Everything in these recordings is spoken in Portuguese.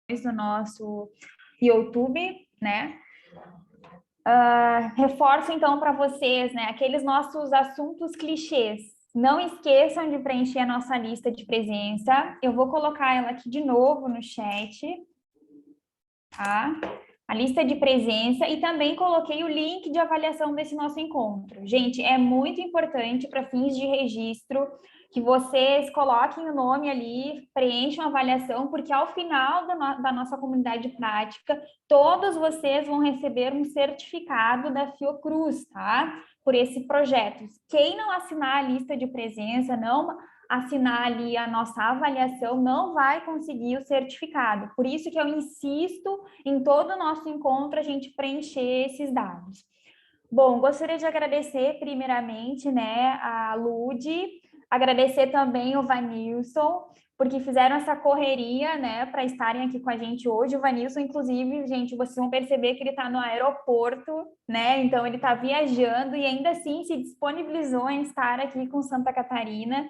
no nosso YouTube, né? Reforço, então, para vocês, né, aqueles nossos assuntos clichês. Não esqueçam de preencher a nossa lista de presença. Eu vou colocar ela aqui de novo no chat, tá? A lista de presença e também coloquei o link de avaliação desse nosso encontro. Gente, é muito importante para fins de registro que vocês coloquem o nome ali, preencham a avaliação, porque ao final da nossa comunidade prática, todos vocês vão receber um certificado da Fiocruz, tá? Por esse projeto. Quem não assinar a lista de presença, não assinar ali a nossa avaliação, não vai conseguir o certificado. Por isso que eu insisto em todo o nosso encontro a gente preencher esses dados. Bom, gostaria de agradecer primeiramente, né, a Lude, agradecer também o Vanilson, porque fizeram essa correria, né, para estarem aqui com a gente hoje. O Vanilson, inclusive, gente, vocês vão perceber que ele está no aeroporto, né, então ele está viajando e ainda assim se disponibilizou em estar aqui com Santa Catarina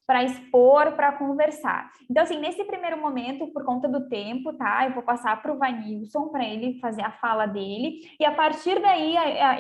para expor, para conversar. Então, assim, nesse primeiro momento, por conta do tempo, tá? Eu vou passar para o Vanilson, para ele fazer a fala dele, e a partir daí,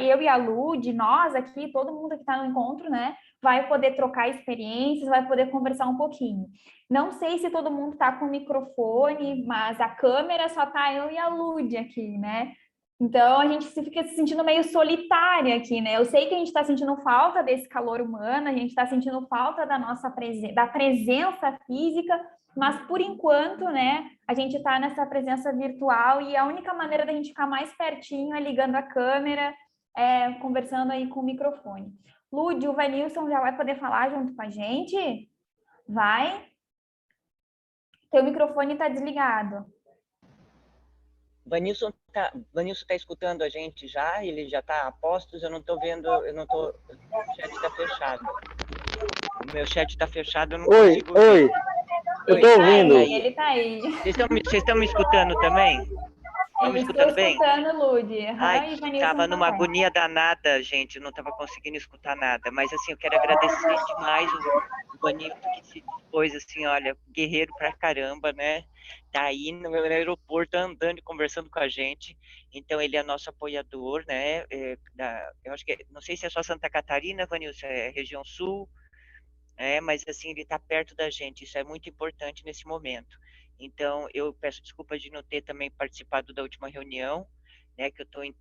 eu e a Lu, de nós aqui, todo mundo que está no encontro, né, vai poder trocar experiências, vai poder conversar um pouquinho. Não sei se todo mundo está com o microfone, mas a câmera só tá eu e a Lud aqui, né? Então, a gente fica se sentindo meio solitária aqui, né? Eu sei que a gente está sentindo falta desse calor humano, a gente está sentindo falta da nossa da presença física, mas, por enquanto, né, a gente está nessa presença virtual e a única maneira da gente ficar mais pertinho é ligando a câmera, conversando aí com o microfone. Lud, o Vanilson já vai poder falar junto com a gente? Vai? Teu microfone está desligado. Vanilson tá escutando a gente já? Ele já está a postos? Eu não estou vendo, o chat está fechado. O meu chat está fechado, eu não consigo ouvir. Oi, eu estou ouvindo. Ele está aí. Vocês estão me escutando também? Estão me escutando bem? Estou escutando, Lud. Ai, estava numa agonia danada, gente, eu não estava conseguindo escutar nada. Mas, assim, eu quero agradecer demais o Vanilson, que se dispôs, assim, olha, guerreiro pra caramba, né? Tá aí no aeroporto andando e conversando com a gente. Então, ele é nosso apoiador, né? Eu acho que, não sei se é só Santa Catarina, Vanilson, é região sul, mas, assim, ele está perto da gente, isso é muito importante nesse momento. Então, eu peço desculpas de não ter também participado da última reunião, né, que eu estou em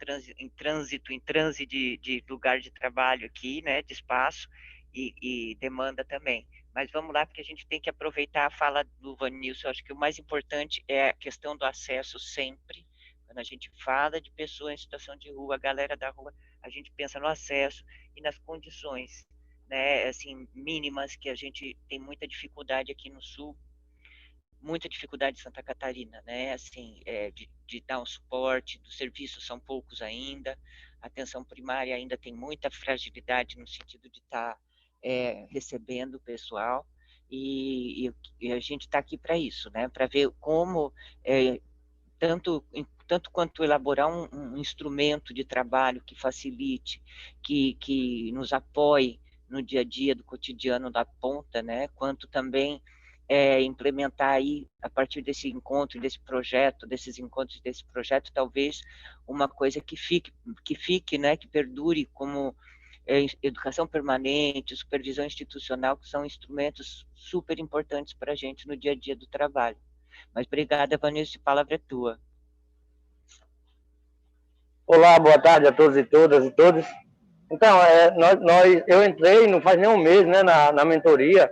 trânsito de lugar de trabalho aqui, né, de espaço e demanda também. Mas vamos lá, porque a gente tem que aproveitar a fala do Vanilson. Eu acho que o mais importante é a questão do acesso sempre. Quando a gente fala de pessoas em situação de rua, a galera da rua, a gente pensa no acesso e nas condições, né, assim, mínimas, que a gente tem muita dificuldade aqui no Sul, muita dificuldade em Santa Catarina, né, assim, de dar um suporte, dos serviços são poucos ainda, a atenção primária ainda tem muita fragilidade no sentido de estar recebendo o pessoal, e a gente está aqui para isso, né, para ver como, tanto quanto elaborar um instrumento de trabalho que facilite, que nos apoie no dia a dia do cotidiano da ponta, né, quanto também implementar aí, a partir desse encontro, desses encontros desse projeto, talvez uma coisa que fique, né, que perdure como educação permanente, supervisão institucional, que são instrumentos super importantes para a gente no dia a dia do trabalho. Mas obrigada, Vanessa, a palavra é tua. Olá, boa tarde a todos e todas e todos. Então, eu entrei, não faz nem um mês, né, na mentoria.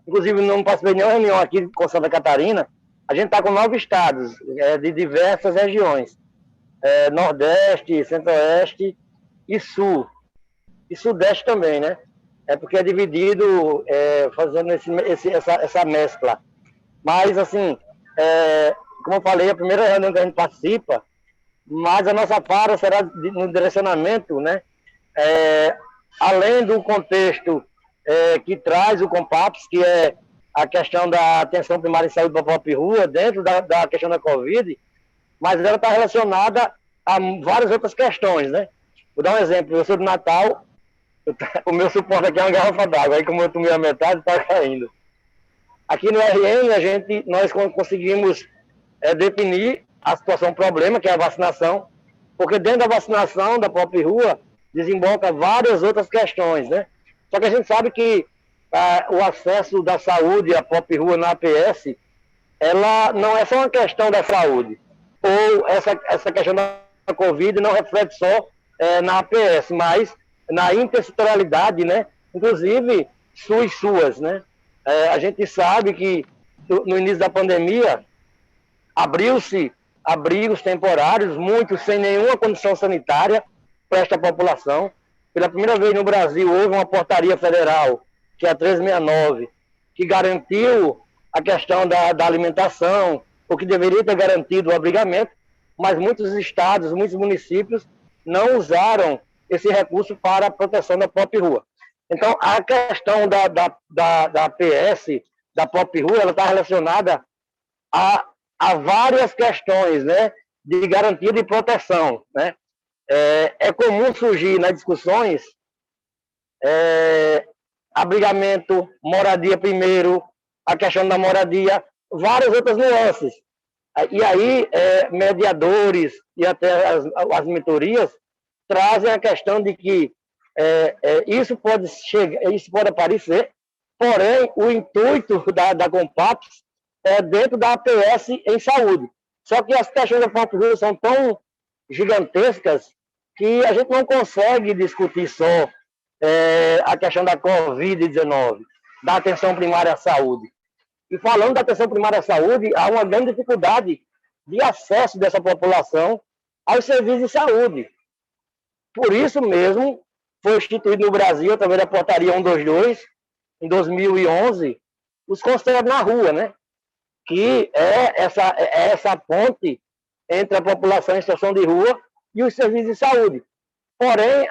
Inclusive, não participei de nenhuma reunião aqui com Santa Catarina. A gente está com 9 estados, de diversas regiões. Nordeste, Centro-Oeste e Sul. E Sudeste também, né? É porque é dividido, fazendo essa mescla. Mas, assim, como eu falei, a primeira reunião que a gente participa, mas a nossa fala será no direcionamento, né? Além do contexto que traz o Compaps, que é a questão da atenção primária em saúde para a própria rua, dentro da questão da Covid, mas ela está relacionada a várias outras questões, né? Vou dar um exemplo, eu sou do Natal, o meu suporte aqui é uma garrafa d'água, aí como eu tomei a metade, está caindo. Aqui no RN, nós conseguimos definir a situação problema, que é a vacinação, porque dentro da vacinação da Pop Rua desemboca várias outras questões, né? Só que a gente sabe que o acesso da saúde à Pop Rua na APS, ela não é só uma questão da saúde, ou essa questão da Covid não reflete só na APS, mas na intersetorialidade, né? Inclusive suas, né? A gente sabe que no início da pandemia abriu-se abrigos temporários, muitos sem nenhuma condição sanitária para esta população. Pela primeira vez no Brasil houve uma portaria federal, que é a 369, que garantiu a questão da alimentação, o que deveria ter garantido o abrigamento, mas muitos estados, muitos municípios não usaram esse recurso para a proteção da Pop Rua. Então, a questão da APS, da Pop Rua, ela está relacionada a várias questões, né, de garantia de proteção, né? É comum surgir nas discussões abrigamento, moradia primeiro, a questão da moradia, várias outras nuances. E aí, mediadores e até as mentorias trazem a questão de que isso pode aparecer, porém, o intuito da Compaps é dentro da APS em saúde. Só que as questões da Pop Rua são tão gigantescas que a gente não consegue discutir só a questão da Covid-19, da atenção primária à saúde. E falando da atenção primária à saúde, há uma grande dificuldade de acesso dessa população aos serviços de saúde. Por isso mesmo, foi instituído no Brasil, através da portaria 122, em 2011, os conselhos na rua, né? Que é essa ponte entre a população em situação de rua e os serviços de saúde. Porém,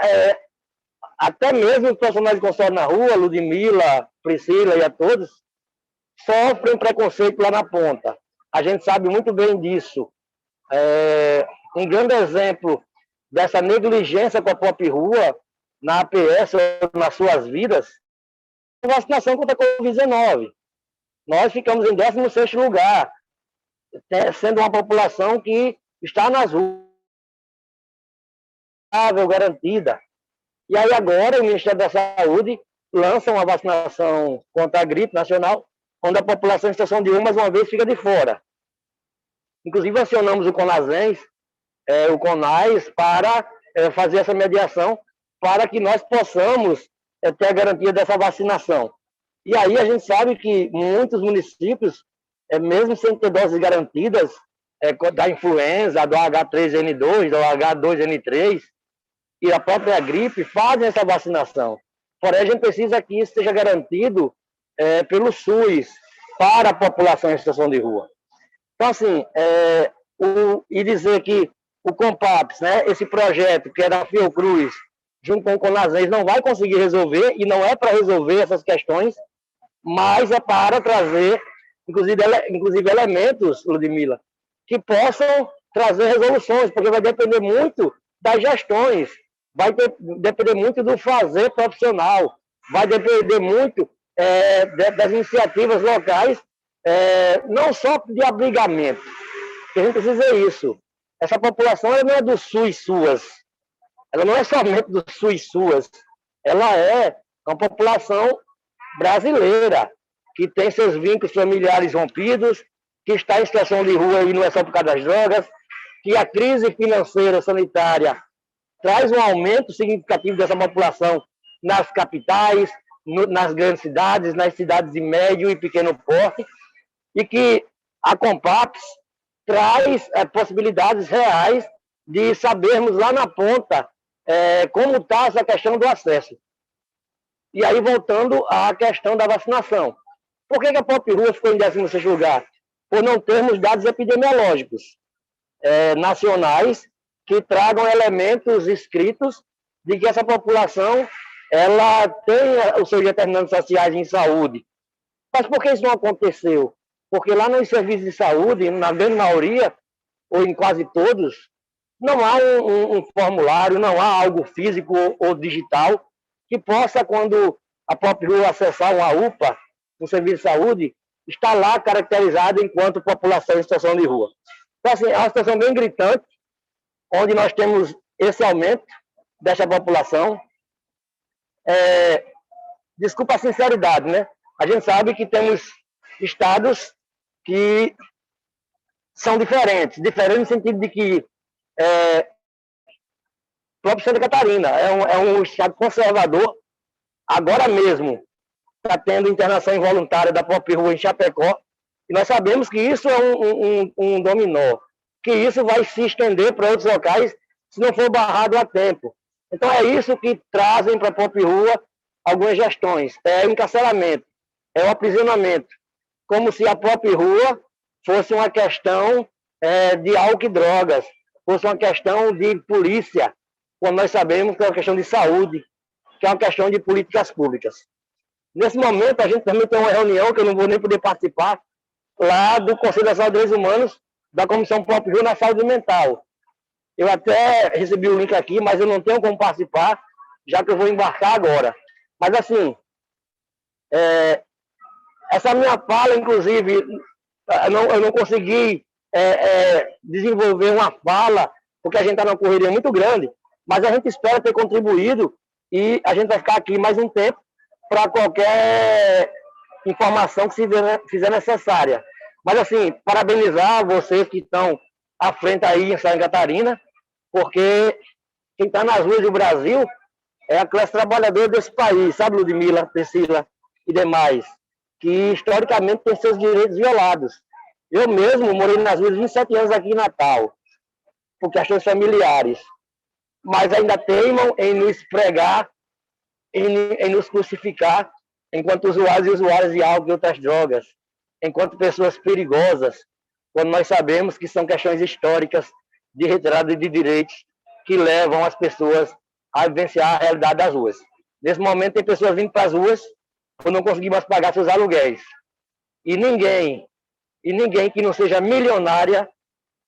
até mesmo os profissionais de consultório na rua, Ludmila, Priscila e a todos, sofrem preconceito lá na ponta. A gente sabe muito bem disso. Um grande exemplo dessa negligência com a Pop Rua, na APS, nas suas vidas, é a vacinação contra a Covid-19. Nós ficamos em 16º lugar, sendo uma população que está nas ruas, garantida. E aí agora o Ministério da Saúde lança uma vacinação contra a gripe nacional, onde a população em situação de rua, mais uma vez, fica de fora. Inclusive, acionamos o CONASENS, o CONAS, para fazer essa mediação, para que nós possamos ter a garantia dessa vacinação. E aí a gente sabe que muitos municípios, mesmo sem ter doses garantidas, da influenza, do H3N2, do H2N3 e a própria gripe, fazem essa vacinação. Porém, a gente precisa que isso seja garantido pelo SUS para a população em situação de rua. Então, assim, e dizer que o Compaps, né, esse projeto que é da Fiocruz, junto com o CONASENS, não vai conseguir resolver, e não é para resolver essas questões, mas é para trazer, inclusive elementos, Ludmila, que possam trazer resoluções, porque vai depender muito das gestões, vai depender muito do fazer profissional, vai depender muito das iniciativas locais, não só de abrigamento, que a gente precisa isso. Essa população ela não é do SUS, ela não é somente do SUS, ela é uma população brasileira, que tem seus vínculos familiares rompidos, que está em situação de rua e não é só por causa das drogas, que a crise financeira sanitária traz um aumento significativo dessa população nas capitais, nas grandes cidades, nas cidades de médio e pequeno porte, e que a Compaps traz possibilidades reais de sabermos lá na ponta como está essa questão do acesso. E aí, voltando à questão da vacinação. Por que a Pop Rua ficou em 16º lugar? Por não termos dados epidemiológicos nacionais que tragam elementos escritos de que essa população ela tem os seus determinantes sociais em saúde. Mas por que isso não aconteceu? Porque lá nos serviços de saúde, na grande maioria, ou em quase todos, não há um formulário, não há algo físico ou digital que possa, quando a Pop Rua acessar uma UPA, um serviço de saúde, estar lá caracterizado enquanto população em situação de rua. Então, assim, é uma situação bem gritante, onde nós temos esse aumento dessa população. Desculpa a sinceridade, né? A gente sabe que temos estados que são diferentes no sentido de que o próprio Santa Catarina é um estado conservador. Agora mesmo está tendo internação involuntária da própria rua em Chapecó, e nós sabemos que isso é um dominó, que isso vai se estender para outros locais se não for barrado a tempo. Então é isso que trazem para a própria rua algumas gestões, é o encarceramento, é o aprisionamento, como se a própria rua fosse uma questão de álcool e drogas, fosse uma questão de polícia, quando nós sabemos que é uma questão de saúde, que é uma questão de políticas públicas. Nesse momento, a gente também tem uma reunião, que eu não vou nem poder participar, lá do Conselho Nacional de Direitos Humanos, da Comissão Própria Rio na Saúde Mental. Eu até recebi o link aqui, mas eu não tenho como participar, já que eu vou embarcar agora. Mas, assim, essa minha fala, inclusive, eu não consegui desenvolver uma fala, porque a gente está numa correria muito grande, mas a gente espera ter contribuído e a gente vai ficar aqui mais um tempo para qualquer informação que se fizer necessária. Mas, assim, parabenizar vocês que estão à frente aí em Santa Catarina, porque quem está nas ruas do Brasil é a classe trabalhadora desse país, sabe, Ludmila, Priscila e demais, que historicamente tem seus direitos violados. Eu mesmo morei nas ruas 27 anos aqui em Natal, por questões familiares, mas ainda teimam em nos pregar, em nos crucificar, enquanto usuários e usuárias de álcool e outras drogas, enquanto pessoas perigosas, quando nós sabemos que são questões históricas de retirada de direitos que levam as pessoas a vivenciar a realidade das ruas. Nesse momento, tem pessoas vindo para as ruas por não conseguir mais pagar seus aluguéis. E ninguém que não seja milionária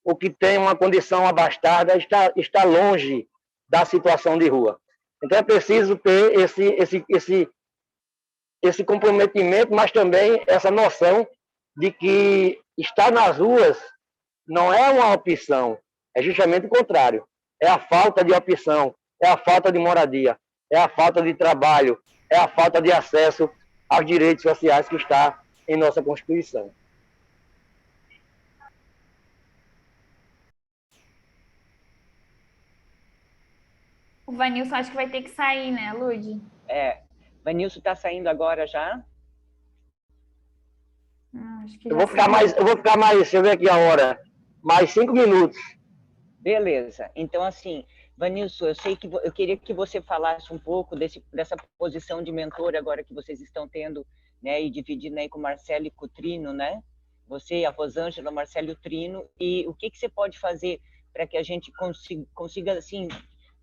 ou que tenha uma condição abastada está longe da situação de rua. Então é preciso ter esse comprometimento, mas também essa noção de que estar nas ruas não é uma opção, é justamente o contrário. É a falta de opção, é a falta de moradia, é a falta de trabalho, é a falta de acesso aos direitos sociais que está em nossa Constituição. O Vanilson acho que vai ter que sair, né, Lud? Vanilson está saindo agora já? Acho que eu vou ficar mais, deixa eu ver aqui a hora, mais 5 minutos. Beleza. Então, assim, Vanilson, eu queria que você falasse um pouco dessa posição de mentor agora que vocês estão tendo, né, e dividindo aí com o Marcelo e com o Trino, né? Você, a Rosângela, o Marcelo e o Trino, e o que você pode fazer para que a gente consiga, assim,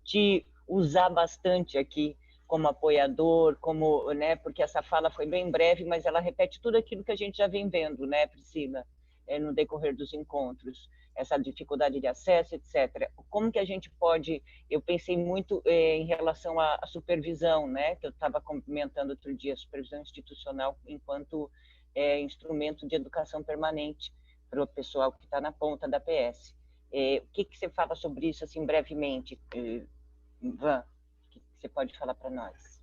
te usar bastante aqui como apoiador, como, né, porque essa fala foi bem breve, mas ela repete tudo aquilo que a gente já vem vendo, né, Priscila, no decorrer dos encontros, essa dificuldade de acesso, etc. Como que a gente pode, eu pensei muito em relação à supervisão, né, que eu estava comentando outro dia, a supervisão institucional enquanto instrumento de educação permanente para o pessoal que está na ponta da PS. O que você fala sobre isso, assim, brevemente, Ivan? Você pode falar para nós?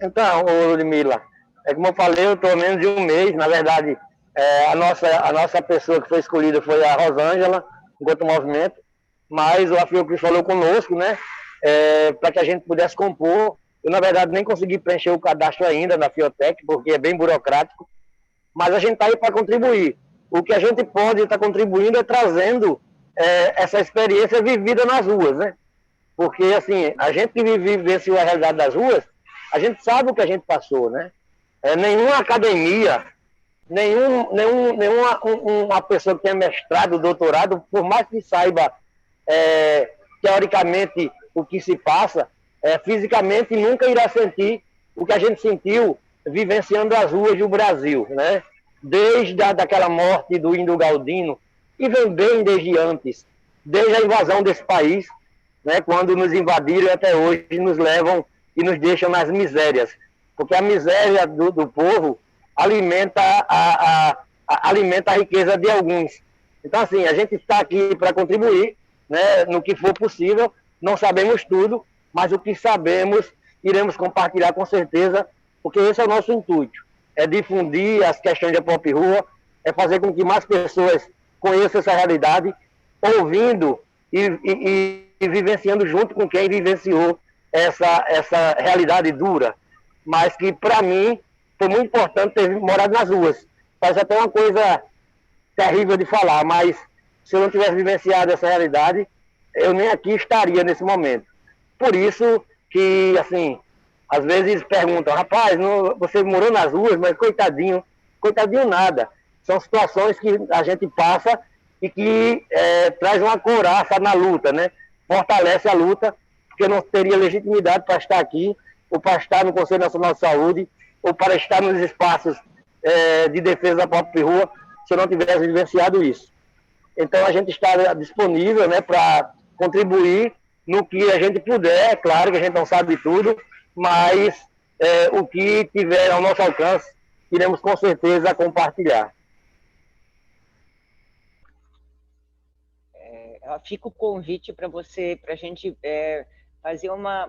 Então, Ludmila, como eu falei, eu estou há menos de um mês, na verdade, a nossa pessoa que foi escolhida foi a Rosângela, enquanto movimento, mas o Afiocris falou conosco, né, para que a gente pudesse compor. Eu, na verdade, nem consegui preencher o cadastro ainda na Fiotec, porque é bem burocrático, mas a gente está aí para contribuir. O que a gente pode estar contribuindo é trazendo essa experiência vivida nas ruas, né? Porque, assim, a gente que vivenciou a realidade das ruas, a gente sabe o que a gente passou, né? Nenhuma academia, nenhuma pessoa que tenha mestrado, doutorado, por mais que saiba teoricamente o que se passa, fisicamente nunca irá sentir o que a gente sentiu vivenciando as ruas do Brasil, né? Desde daquela morte do Índio Galdino, e vem bem desde antes, desde a invasão desse país, né, quando nos invadiram e até hoje nos levam e nos deixam nas misérias. Porque a miséria do povo alimenta a riqueza de alguns. Então, assim, a gente está aqui para contribuir, né, no que for possível. Não sabemos tudo, mas o que sabemos iremos compartilhar com certeza, porque esse é o nosso intuito, é difundir as questões da Pop Rua, é fazer com que mais pessoas conheçam essa realidade, ouvindo e vivenciando junto com quem vivenciou essa realidade dura, mas que para mim foi muito importante ter morado nas ruas. Parece até uma coisa terrível de falar, mas se eu não tivesse vivenciado essa realidade, eu nem aqui estaria nesse momento. Por isso que, assim, às vezes perguntam, rapaz, não, você morou nas ruas, mas coitadinho. Coitadinho nada. São situações que a gente passa e que traz uma couraça na luta, né? Fortalece a luta, porque eu não teria legitimidade para estar aqui, ou para estar no Conselho Nacional de Saúde, ou para estar nos espaços de defesa da própria rua, se eu não tivesse vivenciado isso. Então, a gente está disponível, né, para contribuir no que a gente puder. Claro que a gente não sabe tudo, mas o que tiver ao nosso alcance, iremos com certeza compartilhar. Fica o convite para você, para a gente fazer uma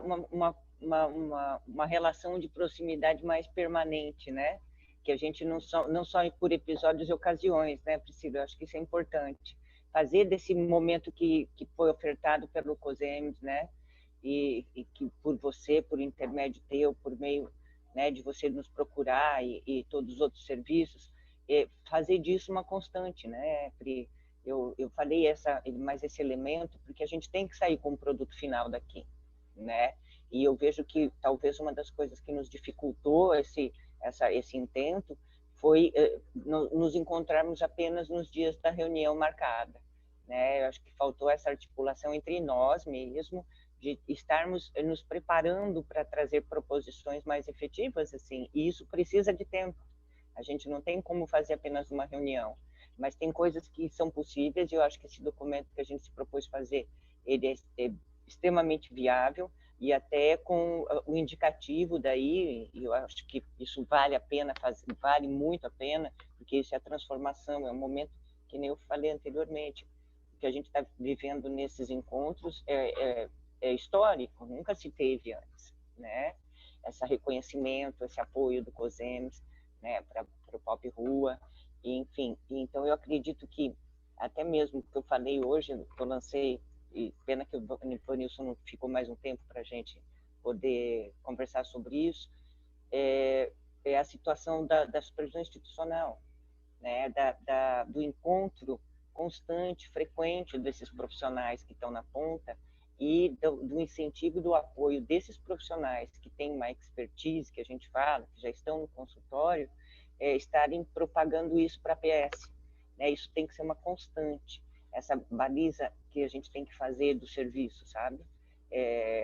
relação de proximidade mais permanente, né? Que a gente não só por episódios e ocasiões, né, Priscila? Eu acho que isso é importante. Fazer desse momento que foi ofertado pelo COSEMES, né? E que por você, por intermédio teu, por meio, né, de você nos procurar e todos os outros serviços, fazer disso uma constante, né, Pri? Eu falei mais esse elemento porque a gente tem que sair com o produto final daqui, né? E eu vejo que talvez uma das coisas que nos dificultou esse intento foi nos encontrarmos apenas nos dias da reunião marcada, né? Eu acho que faltou essa articulação entre nós mesmo, de estarmos nos preparando para trazer proposições mais efetivas, assim, e isso precisa de tempo. A gente não tem como fazer apenas uma reunião, mas tem coisas que são possíveis, e eu acho que esse documento que a gente se propôs fazer, ele é extremamente viável, e até com o indicativo daí, eu acho que isso vale a pena, vale muito a pena, porque isso é a transformação, é um momento, que nem eu falei anteriormente, que a gente está vivendo nesses encontros é histórico, nunca se teve antes, né? Esse reconhecimento, esse apoio do COSEMES, né, para o Pop Rua, e, enfim, então eu acredito que, até mesmo que eu falei hoje, que eu lancei, e pena que o Vanilson não ficou mais um tempo para a gente poder conversar sobre isso, é a situação da supervisão institucional, né, do encontro constante, frequente desses profissionais que estão na ponta e do incentivo e do apoio desses profissionais que têm uma expertise, que a gente fala, que já estão no consultório, estarem propagando isso para a PS. Né? Isso tem que ser uma constante, essa baliza que a gente tem que fazer do serviço, sabe?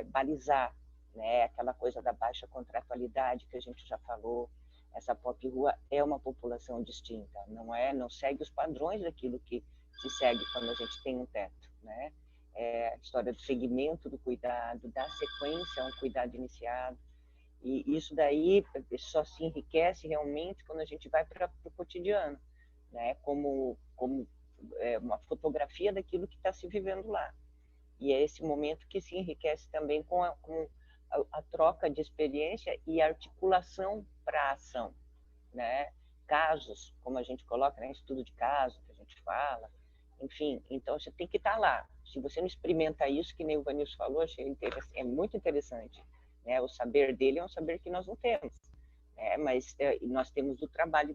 Balizar, né? Aquela coisa da baixa contratualidade que a gente já falou. Essa Pop Rua é uma população distinta, não segue os padrões daquilo que se segue quando a gente tem um teto, né? A história do segmento do cuidado, da sequência a um cuidado iniciado, e isso daí só se enriquece realmente quando a gente vai para o cotidiano, né? Como uma fotografia daquilo que está se vivendo lá. E é esse momento que se enriquece também com a troca de experiência e articulação para a ação, né? Casos, como a gente coloca, né? Estudo de caso, que a gente fala, enfim, então você tem que estar lá. Se você não experimenta isso, que nem o Vanilson falou, achei é muito interessante, né? O saber dele é um saber que nós não temos, né? Mas nós temos o trabalho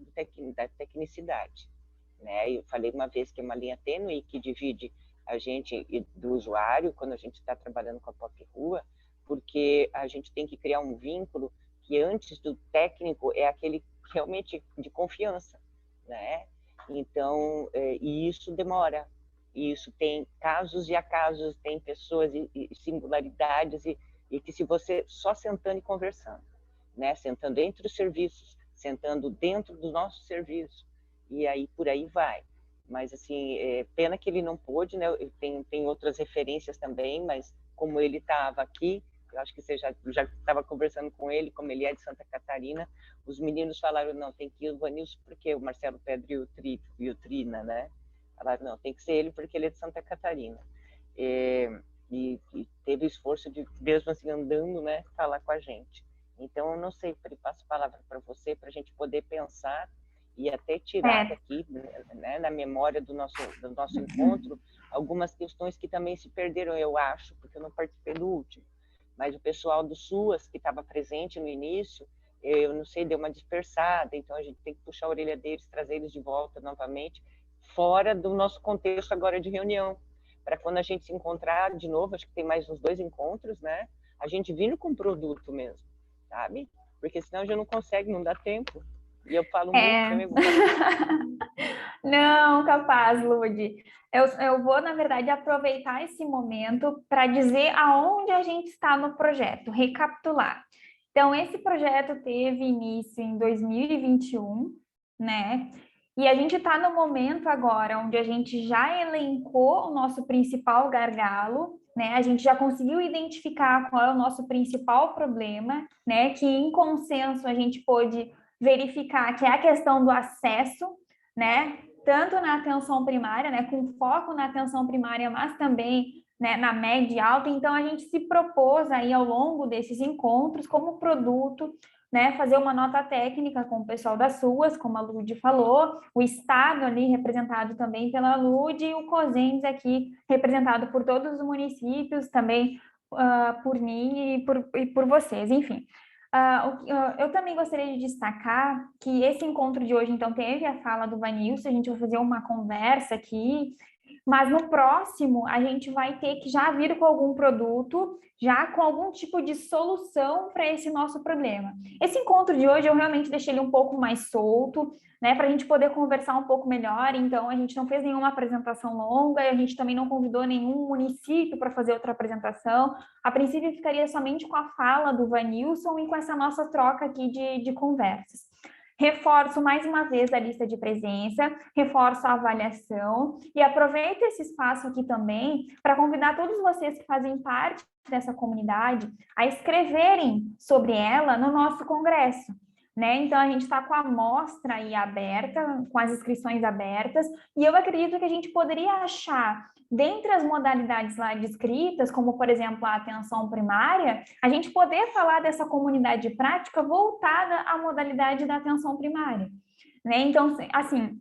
da tecnicidade, né? Eu falei uma vez que é uma linha tênue que divide a gente do usuário quando a gente está trabalhando com a Pop Rua, porque a gente tem que criar um vínculo que antes do técnico é aquele realmente de confiança, né? Então, e isso demora, e isso tem casos e acasos, tem pessoas e singularidades, e que se você só sentando e conversando, né? Sentando entre os serviços, sentando dentro do nosso serviço, e aí por aí vai. Mas, assim, pena que ele não pôde, né? Tem outras referências também, mas como ele estava aqui, eu acho que você já estava conversando com ele, como ele é de Santa Catarina, os meninos falaram, não, tem que ir o Vanilson, porque o Marcelo Pedro e o Trina, né? Falaram, não, tem que ser ele porque ele é de Santa Catarina. E teve o esforço de mesmo assim andando, né, falar com a gente. Então, eu não sei, passo a palavra para você, para a gente poder pensar e até tirar daqui, né, na memória do nosso encontro, algumas questões que também se perderam, eu acho, porque eu não participei do último. Mas o pessoal do SUAS, que estava presente no início, eu não sei, deu uma dispersada, então a gente tem que puxar a orelha deles, trazer eles de volta novamente, fora do nosso contexto agora de reunião, para quando a gente se encontrar de novo, acho que tem mais uns 2 encontros, né? A gente vindo com produto mesmo, sabe? Porque senão já não consegue, não dá tempo. E eu falo muito também. Não, capaz, Lude. Eu vou, na verdade, aproveitar esse momento para dizer aonde a gente está no projeto, recapitular. Então, esse projeto teve início em 2021, né? E a gente está no momento agora onde a gente já elencou o nosso principal gargalo, né? A gente já conseguiu identificar qual é o nosso principal problema, né? Que em consenso a gente pôde verificar que é a questão do acesso, né? Tanto na atenção primária, né? Com foco na atenção primária, mas também, né, na média e alta. Então, a gente se propôs aí ao longo desses encontros, como produto, né, fazer uma nota técnica com o pessoal das SUAS, como a Lude falou, o Estado ali representado também pela Lude, e o COSENS aqui representado por todos os municípios, também por mim e por vocês, enfim. Eu também gostaria de destacar que esse encontro de hoje, então, teve a fala do Vanilson, a gente vai fazer uma conversa aqui, mas no próximo a gente vai ter que já vir com algum produto, já com algum tipo de solução para esse nosso problema. Esse encontro de hoje eu realmente deixei ele um pouco mais solto, né, para a gente poder conversar um pouco melhor. Então, a gente não fez nenhuma apresentação longa, e a gente também não convidou nenhum município para fazer outra apresentação. A princípio, ficaria somente com a fala do Vanilson e com essa nossa troca aqui de conversas. Reforço mais uma vez a lista de presença, reforço a avaliação e aproveito esse espaço aqui também para convidar todos vocês que fazem parte dessa comunidade a escreverem sobre ela no nosso congresso, né? Então, a gente está com a amostra aí aberta, com as inscrições abertas, e eu acredito que a gente poderia achar, dentre as modalidades lá descritas, como, por exemplo, a atenção primária, a gente poder falar dessa comunidade prática voltada à modalidade da atenção primária, né? Então, assim,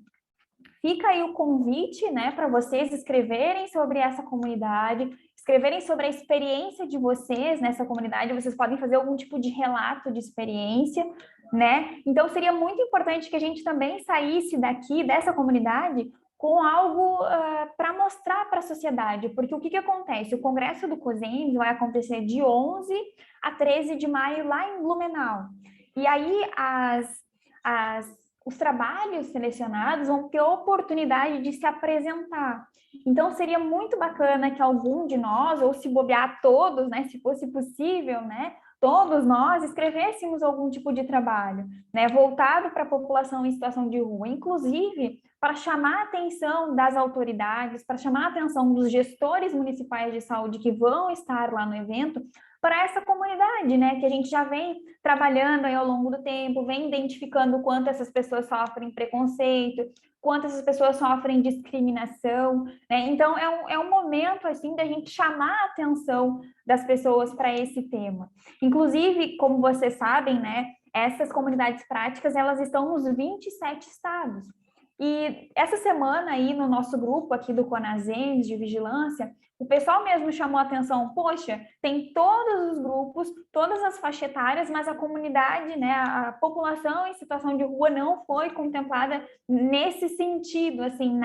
fica aí o convite, né, para vocês escreverem sobre essa comunidade, escreverem sobre a experiência de vocês nessa comunidade. Vocês podem fazer algum tipo de relato de experiência, né? Então, seria muito importante que a gente também saísse daqui, dessa comunidade, com algo para mostrar para a sociedade, porque o que acontece? O Congresso do COSENS vai acontecer de 11 a 13 de maio lá em Blumenau. E aí os trabalhos selecionados vão ter oportunidade de se apresentar. Então, seria muito bacana que algum de nós, ou se bobear todos, né, se fosse possível, né, todos nós escrevêssemos algum tipo de trabalho, né, voltado para a população em situação de rua, inclusive para chamar a atenção das autoridades, para chamar a atenção dos gestores municipais de saúde que vão estar lá no evento, para essa comunidade, né, que a gente já vem trabalhando aí ao longo do tempo, vem identificando o quanto essas pessoas sofrem preconceito, quanto essas pessoas sofrem discriminação, né? Então, é um momento, assim, da gente chamar a atenção das pessoas para esse tema. Inclusive, como vocês sabem, né, essas comunidades práticas, elas estão nos 27 estados. E essa semana aí, no nosso grupo aqui do CONASENS de vigilância, o pessoal mesmo chamou a atenção, poxa, tem todos os grupos, todas as faixas etárias, mas a comunidade, né, a população em situação de rua não foi contemplada nesse sentido, assim,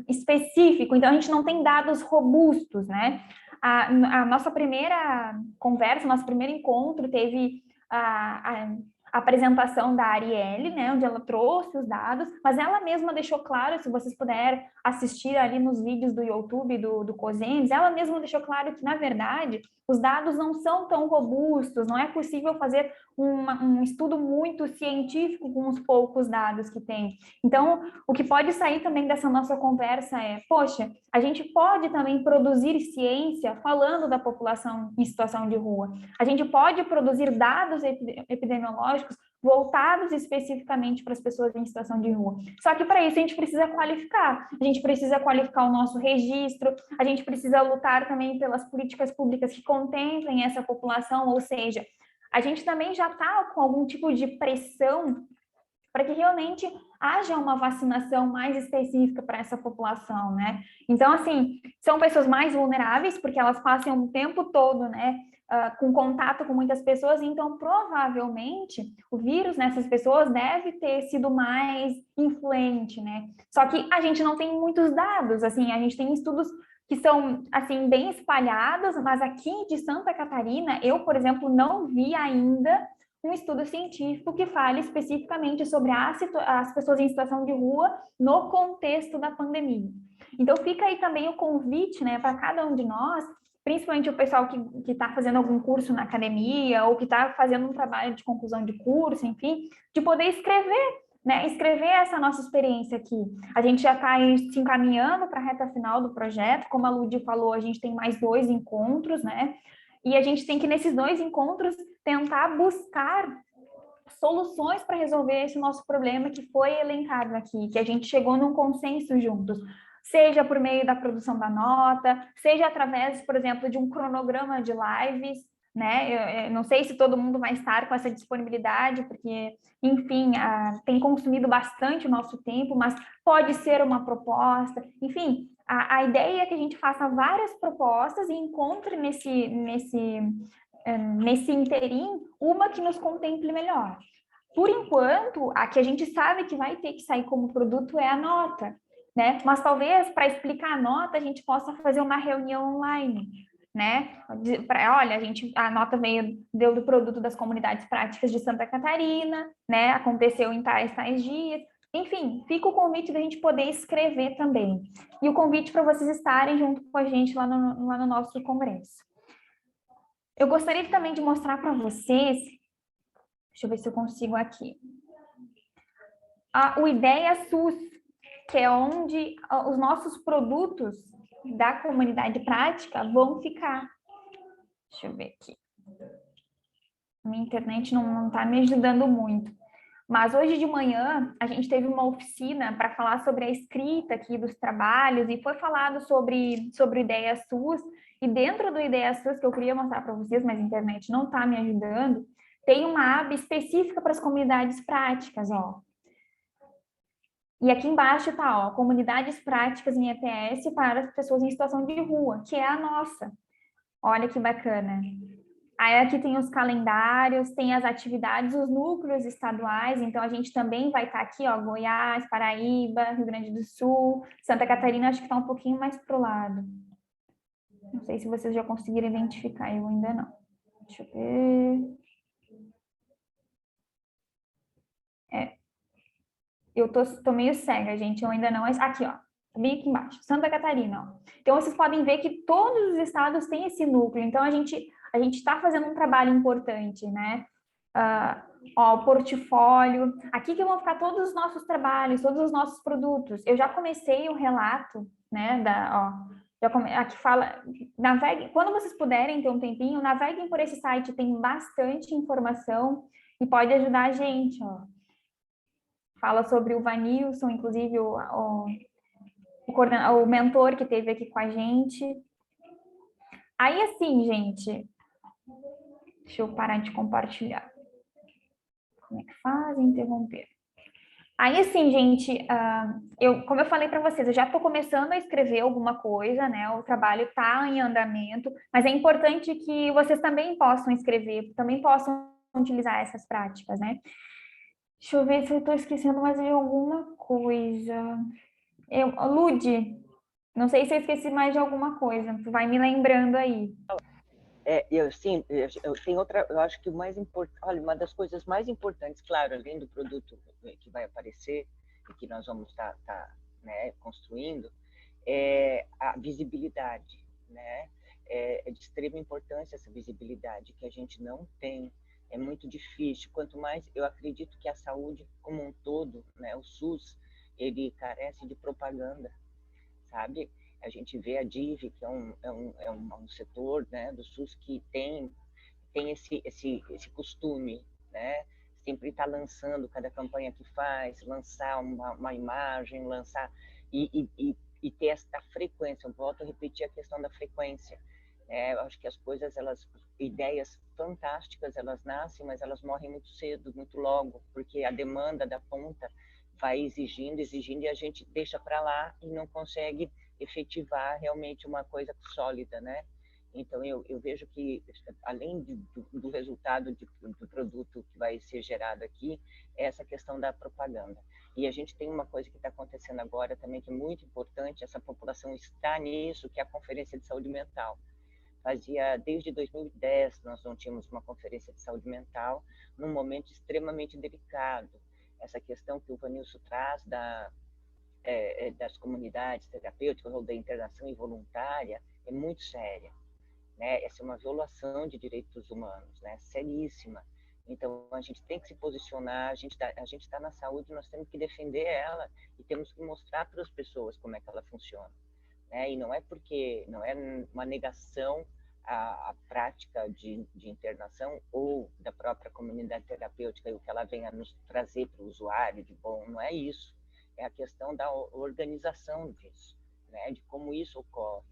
específico. Então, a gente não tem dados robustos, né? A nossa primeira conversa, nosso primeiro encontro teve a apresentação da Arielle, né, onde ela trouxe os dados, mas ela mesma deixou claro, se vocês puderem assistir ali nos vídeos do YouTube do COSENS, ela mesma deixou claro que, na verdade, os dados não são tão robustos, não é possível fazer um estudo muito científico com os poucos dados que tem. Então, o que pode sair também dessa nossa conversa é, poxa, a gente pode também produzir ciência falando da população em situação de rua. A gente pode produzir dados epidemiológicos voltados especificamente para as pessoas em situação de rua. Só que para isso a gente precisa qualificar, a gente precisa qualificar o nosso registro, a gente precisa lutar também pelas políticas públicas que contemplem essa população, ou seja, a gente também já está com algum tipo de pressão para que realmente haja uma vacinação mais específica para essa população, né? Então, assim, são pessoas mais vulneráveis, porque elas passam o tempo todo, né, com contato com muitas pessoas, então, provavelmente, o vírus nessas pessoas deve ter sido mais influente, né? Só que a gente não tem muitos dados, assim, a gente tem estudos que são, assim, bem espalhados, mas aqui de Santa Catarina, eu, por exemplo, não vi ainda um estudo científico que fale especificamente sobre as pessoas em situação de rua no contexto da pandemia. Então, fica aí também o convite, né, para cada um de nós, principalmente o pessoal que está fazendo algum curso na academia ou que está fazendo um trabalho de conclusão de curso, enfim, de poder escrever, né, escrever essa nossa experiência aqui. A gente já está se encaminhando para a reta final do projeto, como a Ludi falou, a gente tem mais 2 encontros, né, e a gente tem que, nesses 2 encontros, tentar buscar soluções para resolver esse nosso problema que foi elencado aqui, que a gente chegou num consenso juntos, seja por meio da produção da nota, seja através, por exemplo, de um cronograma de lives, né? Eu não sei se todo mundo vai estar com essa disponibilidade, porque, enfim, tem consumido bastante o nosso tempo, mas pode ser uma proposta, enfim, a ideia é que a gente faça várias propostas e encontre nesse interim uma que nos contemple melhor. Por enquanto, a que a gente sabe que vai ter que sair como produto é a nota, né? Mas talvez para explicar a nota a gente possa fazer uma reunião online, né? Olha, a nota deu do produto das comunidades práticas de Santa Catarina, né? Aconteceu em tais dias. Enfim, fica o convite da gente poder escrever também. E o convite para vocês estarem junto com a gente lá no nosso congresso. Eu gostaria também de mostrar para vocês, deixa eu ver se eu consigo aqui, o Ideia SUS, que é onde os nossos produtos da comunidade prática vão ficar. Deixa eu ver aqui. Minha internet não está me ajudando muito. Mas hoje de manhã a gente teve uma oficina para falar sobre a escrita aqui dos trabalhos e foi falado sobre o Ideia SUS. E dentro do Ideia SUS, que eu queria mostrar para vocês, mas a internet não está me ajudando, tem uma aba específica para as comunidades práticas, ó. E aqui embaixo tá, ó, comunidades práticas em EPS para as pessoas em situação de rua, que é a nossa. Olha que bacana. Aí aqui tem os calendários, tem as atividades, os núcleos estaduais, então a gente também vai estar aqui, ó, Goiás, Paraíba, Rio Grande do Sul, Santa Catarina, acho que está um pouquinho mais pro lado. Não sei se vocês já conseguiram identificar, eu ainda não. Deixa eu ver. Eu tô meio cega, gente, eu ainda não... Aqui, ó, bem aqui embaixo, Santa Catarina, ó. Então, vocês podem ver que todos os estados têm esse núcleo, então a gente está fazendo um trabalho importante, né? Ó, o portfólio, aqui que vão ficar todos os nossos trabalhos, todos os nossos produtos. Eu já comecei o relato, né, aqui fala, naveguem, quando vocês puderem ter um tempinho, naveguem por esse site, tem bastante informação e pode ajudar a gente, ó. Fala sobre o Vanilson, inclusive o mentor que teve aqui com a gente. Aí, assim, gente, deixa eu parar de compartilhar. Como é que faz? Interromper. Aí, assim, gente, como eu falei para vocês, eu já estou começando a escrever alguma coisa, né? O trabalho está em andamento, mas é importante que vocês também possam escrever, também possam utilizar essas práticas, né? Deixa eu ver se eu estou esquecendo mais de alguma coisa. Ludi, não sei se eu esqueci mais de alguma coisa. Tu vai me lembrando aí. Eu tenho outra, eu acho que o mais importante, olha, uma das coisas mais importantes, claro, além do produto que vai aparecer e que nós vamos estar né, construindo, é a visibilidade, né? É de extrema importância essa visibilidade que a gente não tem. É muito difícil. Quanto mais, eu acredito que a saúde como um todo, né, o SUS, ele carece de propaganda, sabe? A gente vê a DIV, que é um setor, né, do SUS que tem esse costume, né? sempre estar lançando cada campanha que faz, lançar uma imagem, lançar e ter essa frequência. Eu volto a repetir a questão da frequência. Eu acho que as coisas, ideias fantásticas, elas nascem, mas elas morrem muito cedo, muito logo, porque a demanda da ponta vai exigindo, e a gente deixa para lá e não consegue efetivar realmente uma coisa sólida, né? Então, eu vejo que, além do resultado do produto que vai ser gerado aqui, é essa questão da propaganda. E a gente tem uma coisa que está acontecendo agora também, que é muito importante, essa população está nisso, que é a Conferência de Saúde Mental. Desde 2010, nós não tínhamos uma conferência de saúde mental, num momento extremamente delicado. Essa questão que o Vanilson traz das comunidades terapêuticas ou da internação involuntária é muito séria. Né? Essa é uma violação de direitos humanos, né? Seríssima. Então, a gente tem que se posicionar, a gente está na saúde, nós temos que defender ela e temos que mostrar para as pessoas como é que ela funciona. Né? E não é uma negação à prática de internação ou da própria comunidade terapêutica e o que ela vem a nos trazer para o usuário de bom, não é isso. É a questão da organização disso, né? De como isso ocorre.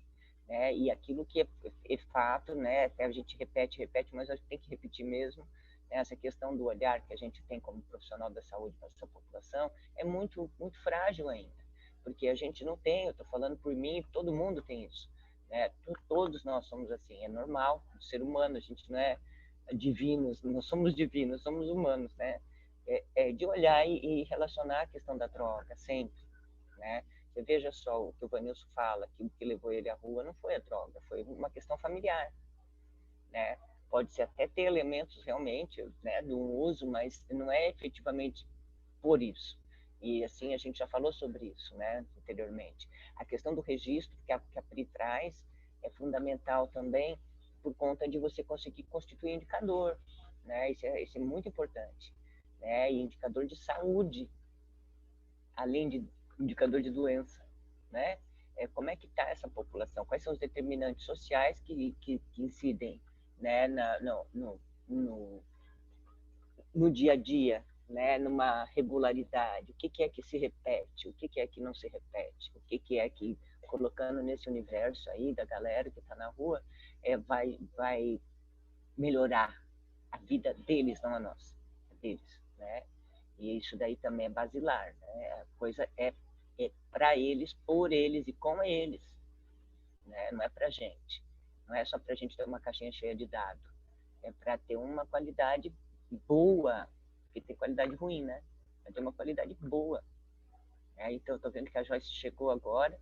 Né? E aquilo que é fato, né? Até a gente repete, mas a gente tem que repetir mesmo, né? Essa questão do olhar que a gente tem como profissional da saúde para essa população é muito, muito frágil ainda, porque a gente não tem, eu estou falando por mim, todo mundo tem isso, né? Todos nós somos assim, é normal, ser humano, a gente não é divinos, não somos divinos, somos humanos, né? De olhar e relacionar a questão da droga sempre, né? Você veja só o que o Vanilson fala, que o que levou ele à rua não foi a droga, foi uma questão familiar, né? Pode ser até ter elementos realmente, né, do uso, mas não é efetivamente por isso. E assim, a gente já falou sobre isso, né, anteriormente. A questão do registro que a Pri traz é fundamental também por conta de você conseguir constituir indicador, né? Isso é muito importante, né? E indicador de saúde, além de indicador de doença, né? Como é que está essa população? Quais são os determinantes sociais que incidem, né, no dia a dia, né, numa regularidade? O que é que se repete? O que é que não se repete? O que é que, colocando nesse universo aí da galera que está na rua, vai melhorar a vida deles, não a nossa, deles, né? E isso daí também é basilar, né? A coisa é para eles, por eles e com eles, né? Não é para gente. Não é só para a gente ter uma caixinha cheia de dados. É para ter uma qualidade boa, porque tem qualidade ruim, né? Para ter uma qualidade boa. Então, eu estou vendo que a Joyce chegou agora.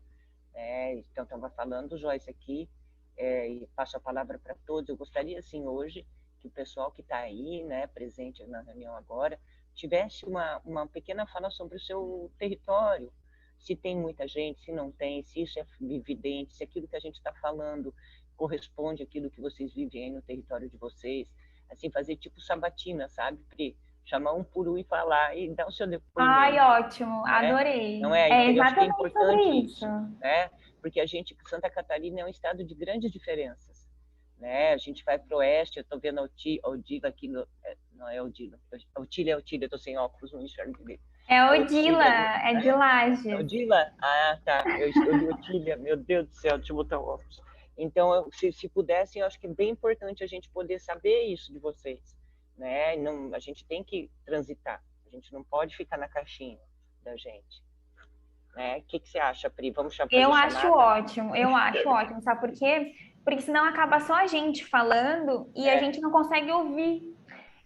Então, estava falando, Joyce, aqui, e passo a palavra para todos. Eu gostaria, assim, hoje, que o pessoal que está aí, né, presente na reunião agora, tivesse uma pequena fala sobre o seu território, se tem muita gente, se não tem, se isso é evidente, se aquilo que a gente está falando corresponde àquilo que vocês vivem aí no território de vocês, assim, fazer tipo sabatina, sabe, Pri? Chamar um por um e falar e dar o seu depoimento. Ai, ótimo, Né? adorei. Não é? É Eu acho que é exatamente sobre importante isso. né? Porque Santa Catarina é um estado de grandes diferenças. Né? A gente vai para o oeste, eu estou vendo a Odila aqui, não é Odila, Otília, eu estou sem óculos, não enxergo direito. É Odila, é de Lages. É Odila? Ah, tá, eu li Otília, meu Deus do céu, deixa eu botar o óculos. Então, se pudessem, eu acho que é bem importante a gente poder saber isso de vocês. Né? Não, a gente tem que transitar, a gente não pode ficar na caixinha da gente. O que você acha, Pri? Vamos fazer eu acho chamada? ótimo, sabe por quê? Porque senão acaba só a gente falando e a gente não consegue ouvir.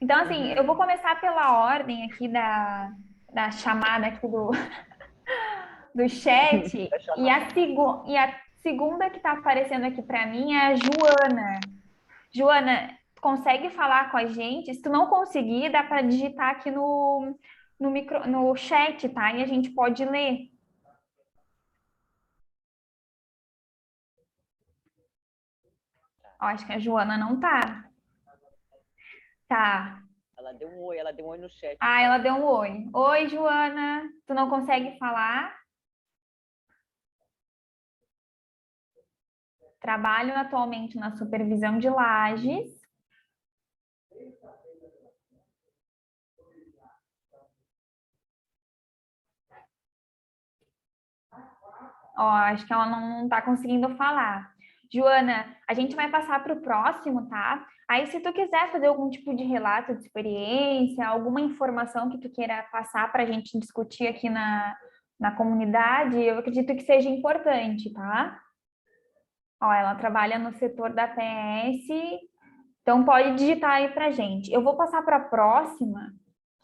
Então, assim, eu vou começar pela ordem aqui da chamada aqui do chat, e a segunda que está aparecendo aqui para mim é a Joana. Joana, consegue falar com a gente? Se tu não conseguir, dá para digitar aqui no chat, tá? E a gente pode ler. Acho que a Joana não tá. Tá. Ela deu um oi no chat. Ah, ela deu um oi. Oi, Joana. Tu não consegue falar? Trabalho atualmente na supervisão de Lages. Ó, acho que ela não está conseguindo falar. Joana, a gente vai passar para o próximo, tá? Aí, se tu quiser fazer algum tipo de relato de experiência, alguma informação que tu queira passar para a gente discutir aqui na comunidade, eu acredito que seja importante, tá? Ó, ela trabalha no setor da PS, então pode digitar aí para gente. Eu vou passar para a próxima,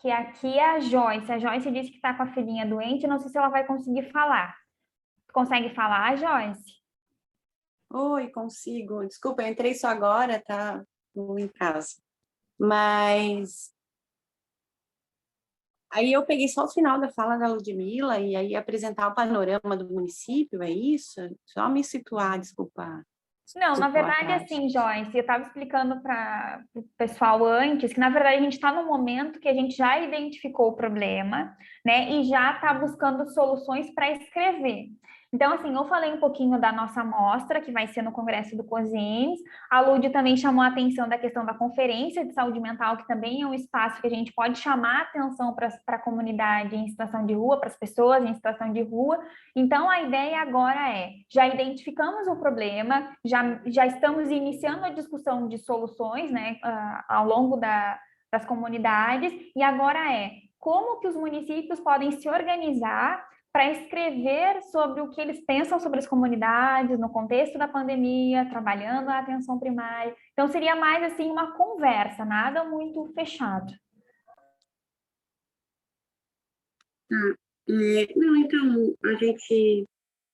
que aqui é a Joyce. A Joyce disse que está com a filhinha doente, não sei se ela vai conseguir falar. Tu consegue falar, Joyce? Oi, consigo. Desculpa, eu entrei só agora, tá? Em casa. Mas aí eu peguei só o final da fala da Ludmila e aí apresentar o panorama do município, é isso? Só me situar, desculpa. Não, na Desculpa, verdade, Tati. assim, Joyce, eu estava explicando para o pessoal antes que, na verdade, a gente está no momento que a gente já identificou o problema, né, e já está buscando soluções para escrever. Então, assim, eu falei um pouquinho da nossa amostra, que vai ser no Congresso do COSINS. A Lud também chamou a atenção da questão da Conferência de Saúde Mental, que também é um espaço que a gente pode chamar a atenção para a comunidade em situação de rua, para as pessoas em situação de rua. Então, a ideia agora é, já identificamos o problema, já estamos iniciando a discussão de soluções, né, ao longo das comunidades, e agora é como que os municípios podem se organizar para escrever sobre o que eles pensam sobre as comunidades no contexto da pandemia, trabalhando a atenção primária. Então, seria mais assim uma conversa, nada muito fechado. Não, então, a gente,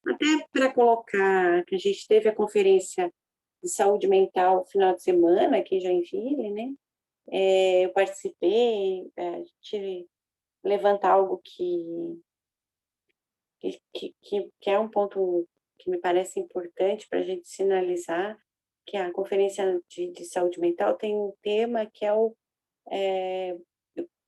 até para colocar que a gente teve a conferência de saúde mental no final de semana aqui em Joinville, né? Eu participei, a gente levanta algo que é um ponto que me parece importante para a gente sinalizar, que a Conferência de Saúde Mental tem um tema que é o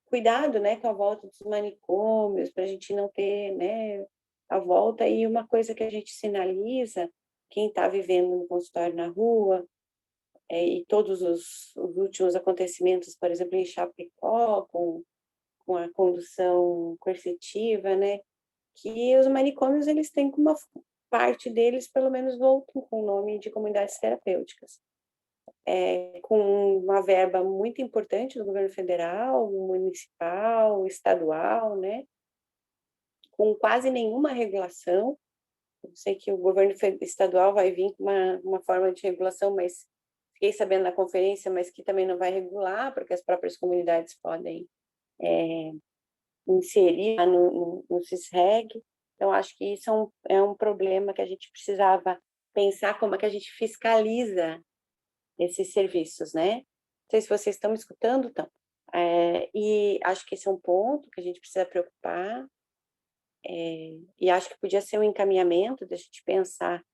cuidado, né, com a volta dos manicômios, para a gente não ter, né, a volta, e uma coisa que a gente sinaliza, quem está vivendo no consultório na rua, e todos os últimos acontecimentos, por exemplo, em Chapecó, com a condução coercitiva, né, que os manicômios eles têm como uma parte deles, pelo menos, voltam com o nome de comunidades terapêuticas, com uma verba muito importante do governo federal, municipal, estadual, né, com quase nenhuma regulação. Eu sei que o governo estadual vai vir com uma forma de regulação, mas fiquei sabendo na conferência, mas que também não vai regular, porque as próprias comunidades podem inserir no CISREG. Então, acho que isso é um problema que a gente precisava pensar como é que a gente fiscaliza esses serviços, né? Não sei se vocês estão me escutando, então. E acho que esse é um ponto que a gente precisa preocupar, e acho que podia ser um encaminhamento da gente pensar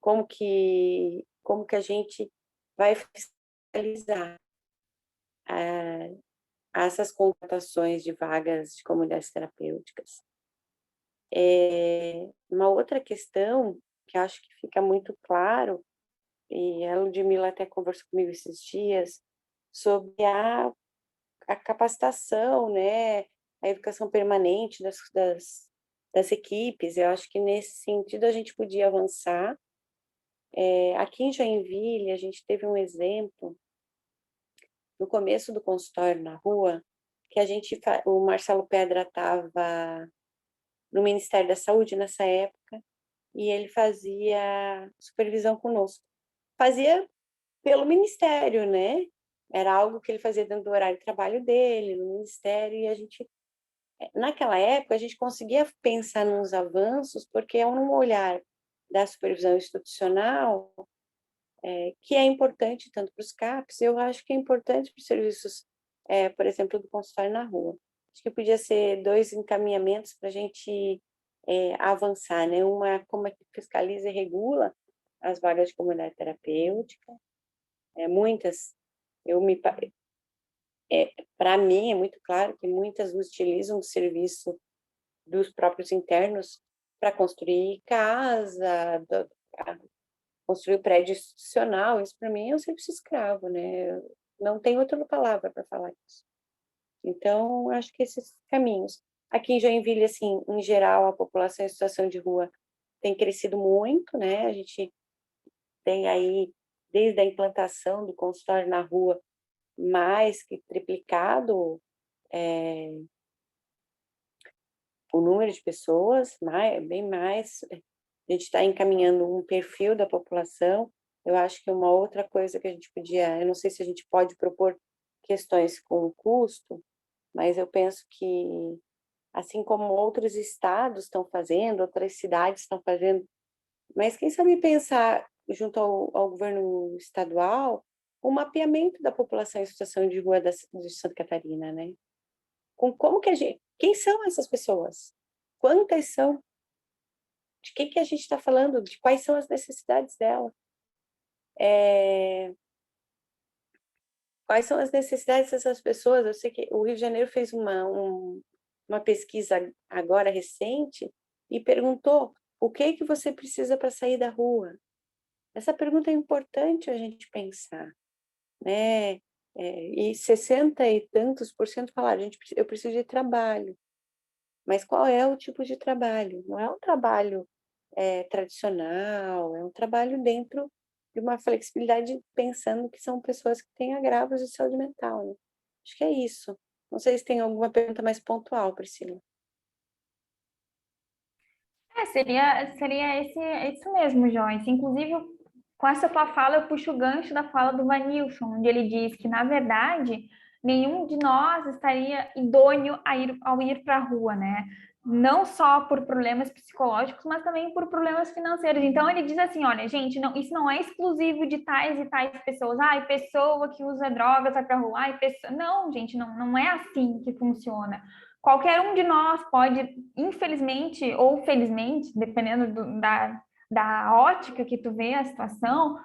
como que a gente vai fiscalizar essas contratações de vagas de comunidades terapêuticas. Uma outra questão que acho que fica muito claro, e a Ludmila até conversou comigo esses dias, sobre a capacitação, né, a educação permanente das equipes. Eu acho que nesse sentido a gente podia avançar. Aqui em Joinville, a gente teve um exemplo no começo do consultório na rua, que o Marcelo Pedra estava no Ministério da Saúde nessa época, e ele fazia supervisão conosco. Fazia pelo Ministério, né? Era algo que ele fazia dentro do horário de trabalho dele, no Ministério, e a gente, naquela época, a gente conseguia pensar nos avanços, porque é um olhar da supervisão institucional que é importante tanto para os CAPs, eu acho que é importante para os serviços, por exemplo, do consultório na rua. Acho que podia ser 2 encaminhamentos para a gente avançar, né? Uma, como é que fiscaliza e regula as vagas de comunidade terapêutica. Muitas, para mim, é muito claro que muitas utilizam o serviço dos próprios internos para construir casa, construir o prédio institucional. Isso, para mim, é um serviço escravo, né? Não tem outra palavra para falar isso. Então, acho que esses caminhos. Aqui em Joinville, assim, em geral, a população em situação de rua tem crescido muito, né? A gente tem aí, desde a implantação do consultório na rua, mais que triplicado o número de pessoas, bem mais. A gente está encaminhando um perfil da população. Eu acho que uma outra coisa que a gente podia, eu não sei se a gente pode propor questões com custo, mas eu penso que, assim como outros estados estão fazendo, outras cidades estão fazendo, mas quem sabe pensar junto ao governo estadual o mapeamento da população em situação de rua de Santa Catarina, né? Como que quem são essas pessoas? Quantas são? De que a gente está falando? De quais são as necessidades dela? Quais são as necessidades dessas pessoas? Eu sei que o Rio de Janeiro fez uma pesquisa agora recente e perguntou o que você precisa para sair da rua. Essa pergunta é importante a gente pensar, né? E 60 e tantos por cento falaram, eu preciso de trabalho. Mas qual é o tipo de trabalho? Não é um trabalho tradicional, é um trabalho dentro de uma flexibilidade, pensando que são pessoas que têm agravos de saúde mental, né? Acho que é isso. Não sei se tem alguma pergunta mais pontual, Priscila. Seria isso mesmo, Joyce. Inclusive, com essa tua fala, eu puxo o gancho da fala do Vanilson, onde ele diz que, na verdade, nenhum de nós estaria idôneo ao ir para a rua, né? Não só por problemas psicológicos, mas também por problemas financeiros. Então, ele diz assim, olha, gente, não, isso não é exclusivo de tais e tais pessoas. Ai, pessoa que usa drogas vai para a rua. Ai, pessoa... Não, gente, não é assim que funciona. Qualquer um de nós pode, infelizmente ou felizmente, dependendo da ótica que tu vê a situação,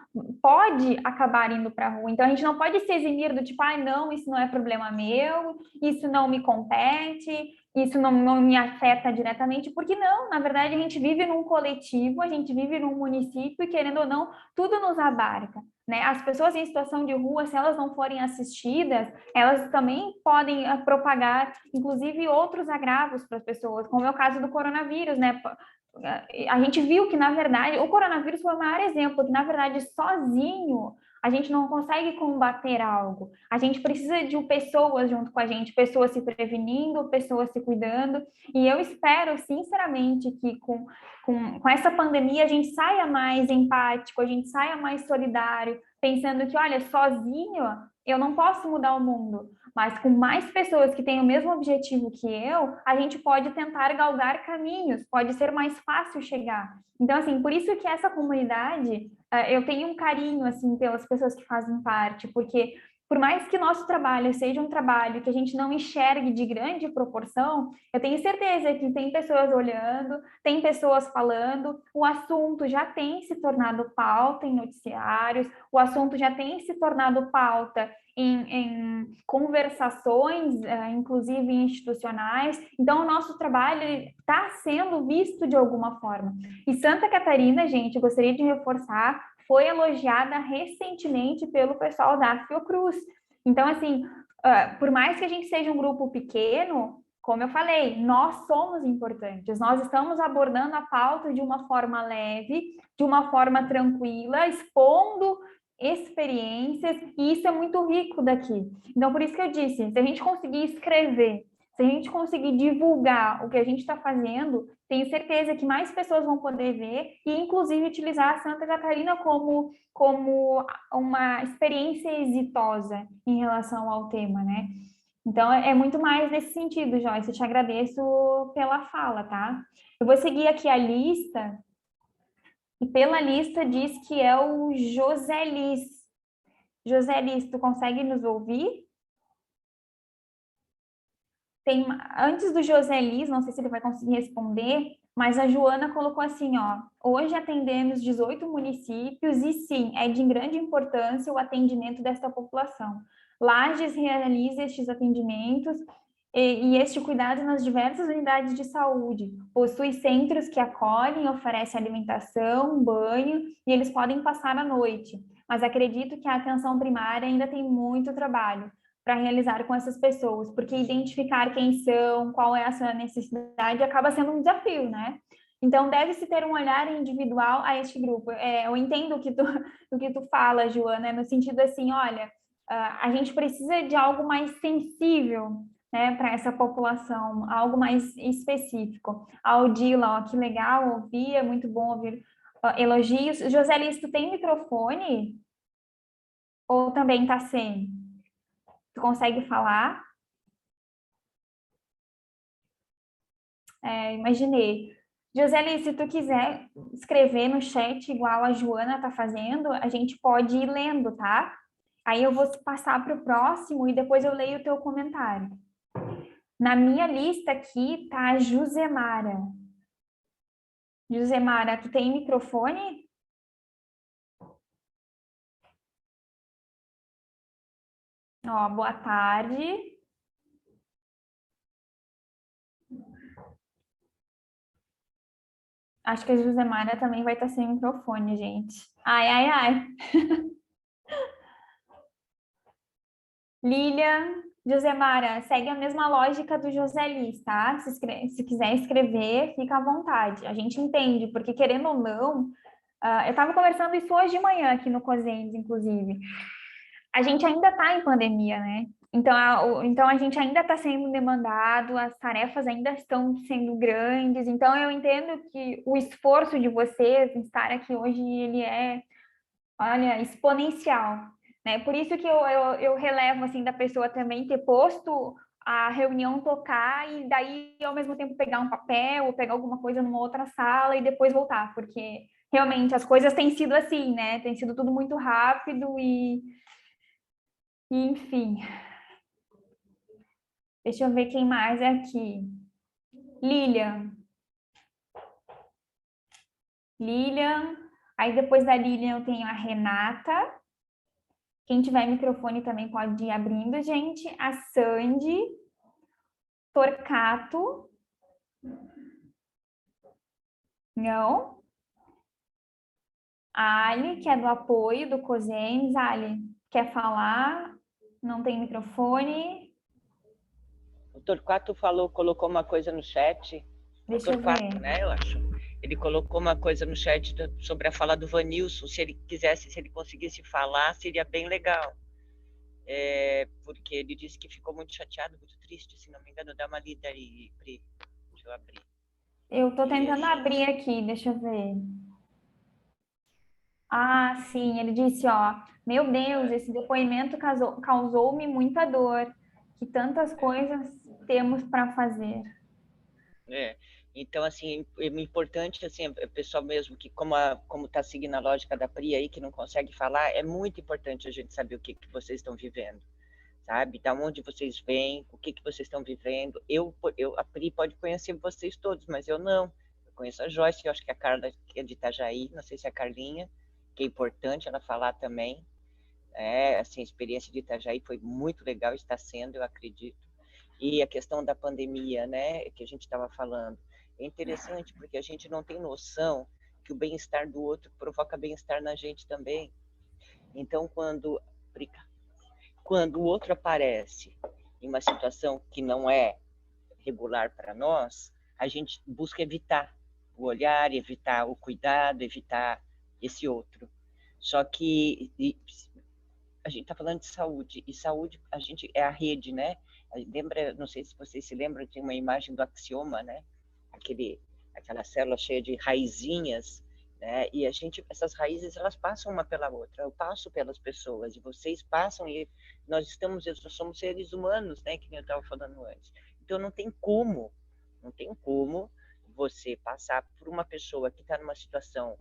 pode acabar indo para a rua. Então, a gente não pode se eximir do tipo, não, isso não é problema meu, isso não me compete, isso não me afeta diretamente, porque não, na verdade, a gente vive num coletivo, a gente vive num município e, querendo ou não, tudo nos abarca, né? As pessoas em situação de rua, se elas não forem assistidas, elas também podem propagar, inclusive, outros agravos para as pessoas, como é o caso do coronavírus, né? A gente viu que, na verdade, o coronavírus foi o maior exemplo, que, na verdade, sozinho a gente não consegue combater algo. A gente precisa de pessoas junto com a gente, pessoas se prevenindo, pessoas se cuidando, e eu espero, sinceramente, que com essa pandemia a gente saia mais empático, a gente saia mais solidário, pensando que, olha, sozinho eu não posso mudar o mundo, mas com mais pessoas que têm o mesmo objetivo que eu, a gente pode tentar galgar caminhos, pode ser mais fácil chegar. Então, assim, por isso que essa comunidade, eu tenho um carinho, assim, pelas pessoas que fazem parte, porque por mais que nosso trabalho seja um trabalho que a gente não enxergue de grande proporção, eu tenho certeza que tem pessoas olhando, tem pessoas falando, o assunto já tem se tornado pauta em noticiários, o assunto já tem se tornado pauta em conversações, inclusive institucionais. Então, o nosso trabalho está sendo visto de alguma forma. E Santa Catarina, gente, eu gostaria de reforçar, foi elogiada recentemente pelo pessoal da Fiocruz. Então, assim, por mais que a gente seja um grupo pequeno, como eu falei, nós somos importantes, nós estamos abordando a pauta de uma forma leve, de uma forma tranquila, expondo experiências, e isso é muito rico daqui. Então, por isso que eu disse, se a gente conseguir escrever, se a gente conseguir divulgar o que a gente está fazendo, tenho certeza que mais pessoas vão poder ver e, inclusive, utilizar a Santa Catarina como uma experiência exitosa em relação ao tema, né? Então, é muito mais nesse sentido, Joyce. Eu te agradeço pela fala, tá? Eu vou seguir aqui a lista, e pela lista diz que é o José Liz. José Liz, tu consegue nos ouvir? Antes do José Liz, não sei se ele vai conseguir responder, mas a Joana colocou assim, ó, hoje atendemos 18 municípios e sim, é de grande importância o atendimento desta população. Lages realiza estes atendimentos e este cuidado nas diversas unidades de saúde. Possui centros que acolhem, oferecem alimentação, banho e eles podem passar a noite. Mas acredito que a atenção primária ainda tem muito trabalho para realizar com essas pessoas, porque identificar quem são, qual é a sua necessidade, acaba sendo um desafio, né? Então, deve-se ter um olhar individual a este grupo. Eu entendo o que tu fala, Joana, no sentido assim, olha, a gente precisa de algo mais sensível, né, para essa população, algo mais específico. A Odila, ó, que legal ouvir, é muito bom ouvir elogios. Josélis, tu tem microfone? Ou também tá sem? Tu consegue falar? Imaginei. Josélis, se tu quiser escrever no chat igual a Joana tá fazendo, a gente pode ir lendo, tá? Aí eu vou passar para o próximo e depois eu leio o teu comentário. Na minha lista aqui tá a Jusemara. Jusemara, tu tem microfone? Ó, boa tarde. Acho que a Jusemara também vai estar sem microfone, gente. Ai, ai, ai. Lilian, Josemara, segue a mesma lógica do Josélis, tá? Se quiser escrever, fica à vontade. A gente entende, porque querendo ou não, eu estava conversando isso hoje de manhã aqui no COSENS, inclusive. A gente ainda está em pandemia, né? Então a gente ainda está sendo demandado, as tarefas ainda estão sendo grandes. Então eu entendo que o esforço de vocês em estar aqui hoje, ele é, olha, exponencial, né? Por isso que eu relevo, assim, da pessoa também ter posto a reunião tocar e daí, ao mesmo tempo, pegar um papel ou pegar alguma coisa numa outra sala e depois voltar, porque realmente as coisas têm sido assim, né? Tem sido tudo muito rápido e enfim. Deixa eu ver quem mais é aqui. Lilian. Lilian. Aí depois da Lilian eu tenho a Renata. Quem tiver microfone também pode ir abrindo, gente. A Sandy. Torcato. Não. A Ali, que é do apoio do COSENS. Ali, quer falar? Não tem microfone. O Torquato falou, colocou uma coisa no chat. Deixa eu ver. Né, eu acho. Ele colocou uma coisa no chat sobre a fala do Vanilson. Se ele quisesse, se ele conseguisse falar, seria bem legal. Porque ele disse que ficou muito chateado, muito triste, se não me engano. Dá uma lida aí, Pri. Deixa eu abrir. Eu tô tentando abrir aqui, deixa eu ver. Ah, sim, ele disse, ó, meu Deus, esse depoimento causou-me muita dor, que tantas coisas temos para fazer. Então, assim, é importante, assim, o pessoal mesmo que, como está seguindo a lógica da Pri aí, que não consegue falar, é muito importante a gente saber o que vocês estão vivendo, sabe? Da onde vocês vêm, o que vocês estão vivendo. A Pri pode conhecer vocês todos, mas eu não. Eu conheço a Joyce, eu acho que a Carla, que é de Itajaí, não sei se é a Carlinha, que é importante ela falar também. Assim, a experiência de Itajaí foi muito legal, está sendo, eu acredito. E a questão da pandemia, né, que a gente estava falando, é interessante porque a gente não tem noção que o bem-estar do outro provoca bem-estar na gente também. Então, quando o outro aparece em uma situação que não é regular para nós, a gente busca evitar o olhar, evitar o cuidado, evitar esse outro. Só que a gente está falando de saúde, e saúde a gente é a rede, né? Lembra, não sei se vocês se lembram, tem uma imagem do axioma, né? Aquela célula cheia de raizinhas, né? E essas raízes, elas passam uma pela outra. Eu passo pelas pessoas e vocês passam, e nós somos seres humanos, né? Que nem eu estava falando antes. Então não tem como você passar por uma pessoa que está numa situação